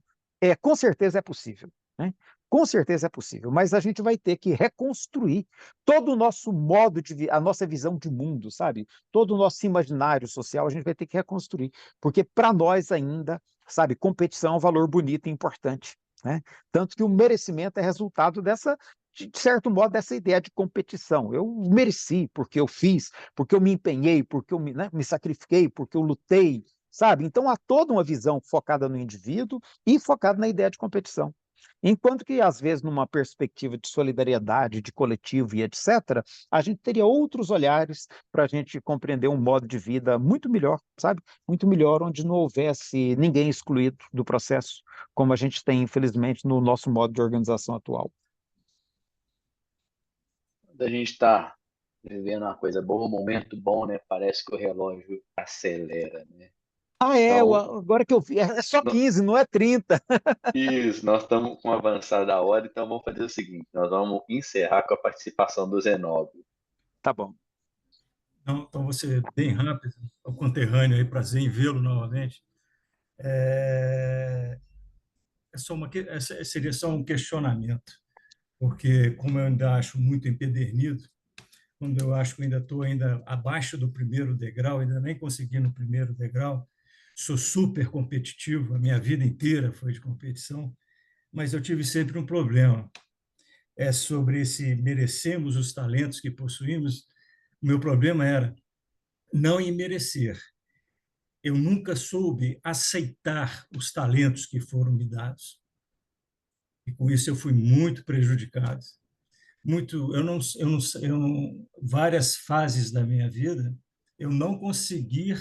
com certeza é possível, né? Com certeza é possível, mas a gente vai ter que reconstruir todo o nosso modo a nossa visão de mundo, sabe? Todo o nosso imaginário social, a gente vai ter que reconstruir, porque para nós ainda, sabe, competição é um valor bonito e importante. Né? Tanto que o merecimento é resultado de certo modo, dessa ideia de competição. Eu mereci porque eu fiz, porque eu me empenhei, porque eu me sacrifiquei, porque eu lutei, sabe? Então há toda uma visão focada no indivíduo e focada na ideia de competição. Enquanto que, às vezes, numa perspectiva de solidariedade, de coletivo e etc., a gente teria outros olhares para a gente compreender um modo de vida muito melhor, sabe? Muito melhor, onde não houvesse ninguém excluído do processo, como a gente tem, infelizmente, no nosso modo de organização atual. Quando a gente está vivendo uma coisa boa, um momento bom, né? Parece que o relógio acelera, né? Então, Agora que eu vi, é só 15, não é 30. Isso, nós estamos com avançada da hora, então vamos fazer o seguinte, nós vamos encerrar com a participação do Zenóbio. Tá bom. Então, vou ser bem rápido, ao conterrâneo aí, prazer em vê-lo novamente. Seria só um questionamento, porque como eu ainda acho muito empedernido, quando eu acho que ainda estou abaixo do primeiro degrau, ainda nem consegui no primeiro degrau, sou super competitivo, a minha vida inteira foi de competição, mas eu tive sempre um problema, sobre esse merecemos os talentos que possuímos. O meu problema era não em merecer. Eu nunca soube aceitar os talentos que foram me dados. E com isso eu fui muito prejudicado. Várias fases da minha vida, eu não conseguir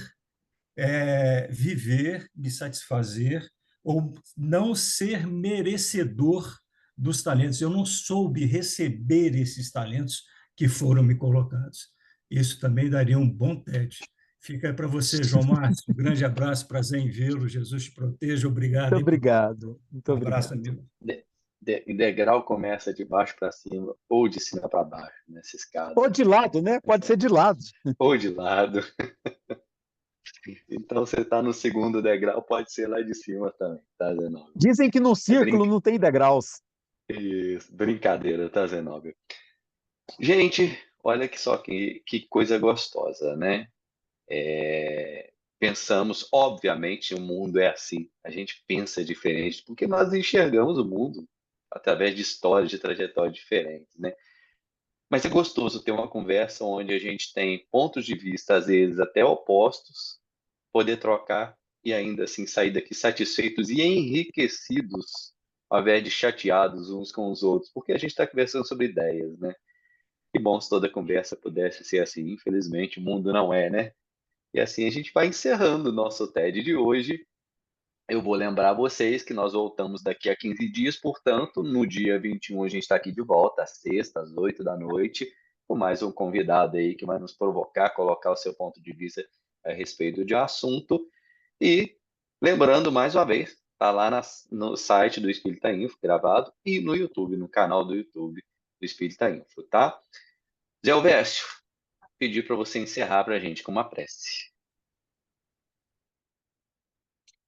viver, me satisfazer, ou não ser merecedor dos talentos. Eu não soube receber esses talentos que foram me colocados. Isso também daria um bom TED. Fica para você, João Márcio. Um grande abraço, prazer em vê-lo. Jesus te proteja. Obrigado. Muito obrigado. Muito Um abraço, obrigado. amigo. E degrau começa de baixo para cima ou de cima para baixo, nessa escada. Ou de lado, né? Pode ser de lado. Ou de lado. Então, você está no segundo degrau, pode ser lá de cima também, tá, Zenóbio? Dizem que no círculo não tem degraus. Isso, brincadeira, tá, Zenóbio? Gente, olha que só que coisa gostosa, né? Pensamos, obviamente, o mundo é assim. A gente pensa diferente, porque nós enxergamos o mundo através de histórias, de trajetórias diferentes, né? Mas é gostoso ter uma conversa onde a gente tem pontos de vista, às vezes, até opostos, poder trocar e ainda assim sair daqui satisfeitos e enriquecidos, ao invés de chateados uns com os outros, porque a gente está conversando sobre ideias, né? Que bom se toda conversa pudesse ser assim. Infelizmente, o mundo não é, né? E assim a gente vai encerrando o nosso TED de hoje. Eu vou lembrar vocês que nós voltamos daqui a 15 dias, portanto, no dia 21 a gente está aqui de volta, às sexta, às 8 da noite, com mais um convidado aí que vai nos provocar, colocar o seu ponto de vista a respeito de assunto. E lembrando mais uma vez, está lá no site do Espírita Info, gravado, e no YouTube, no canal do YouTube do Espírita Info, tá? Zé Elvésio, pedir para você encerrar para a gente com uma prece.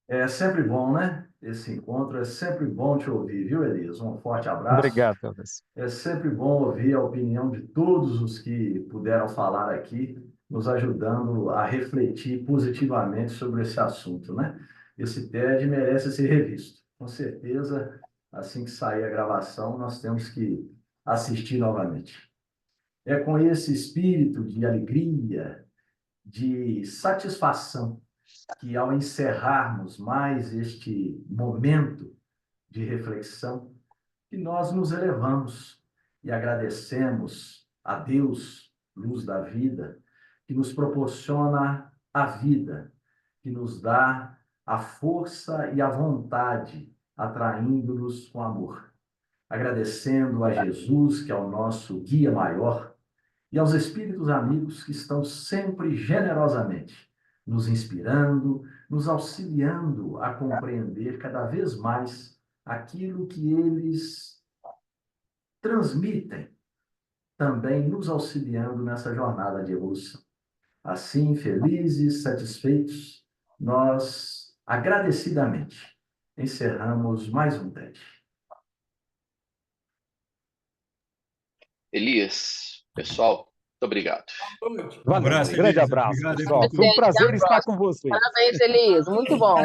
É sempre bom, né? Esse encontro é sempre bom te ouvir, viu, Elias? Um forte abraço. Obrigado, Elvis. É sempre bom ouvir a opinião de todos os que puderam falar aqui, nos ajudando a refletir positivamente sobre esse assunto, né? Esse TED merece ser revisto. Com certeza, assim que sair a gravação, nós temos que assistir novamente. É com esse espírito de alegria, de satisfação, que ao encerrarmos mais este momento de reflexão, que nós nos elevamos e agradecemos a Deus, luz da vida, que nos proporciona a vida, que nos dá a força e a vontade, atraindo-nos com amor. Agradecendo a Jesus, que é o nosso guia maior, e aos espíritos amigos que estão sempre generosamente nos inspirando, nos auxiliando a compreender cada vez mais aquilo que eles transmitem, também nos auxiliando nessa jornada de evolução. Assim, felizes, satisfeitos, nós, agradecidamente, encerramos mais um TED. Elias, pessoal, muito obrigado. Valeu, abraço, grande Elias. abraço, Obrigado, pessoal. Elias. Foi um prazer Até a estar próxima. com vocês. Parabéns, Elias. Muito bom.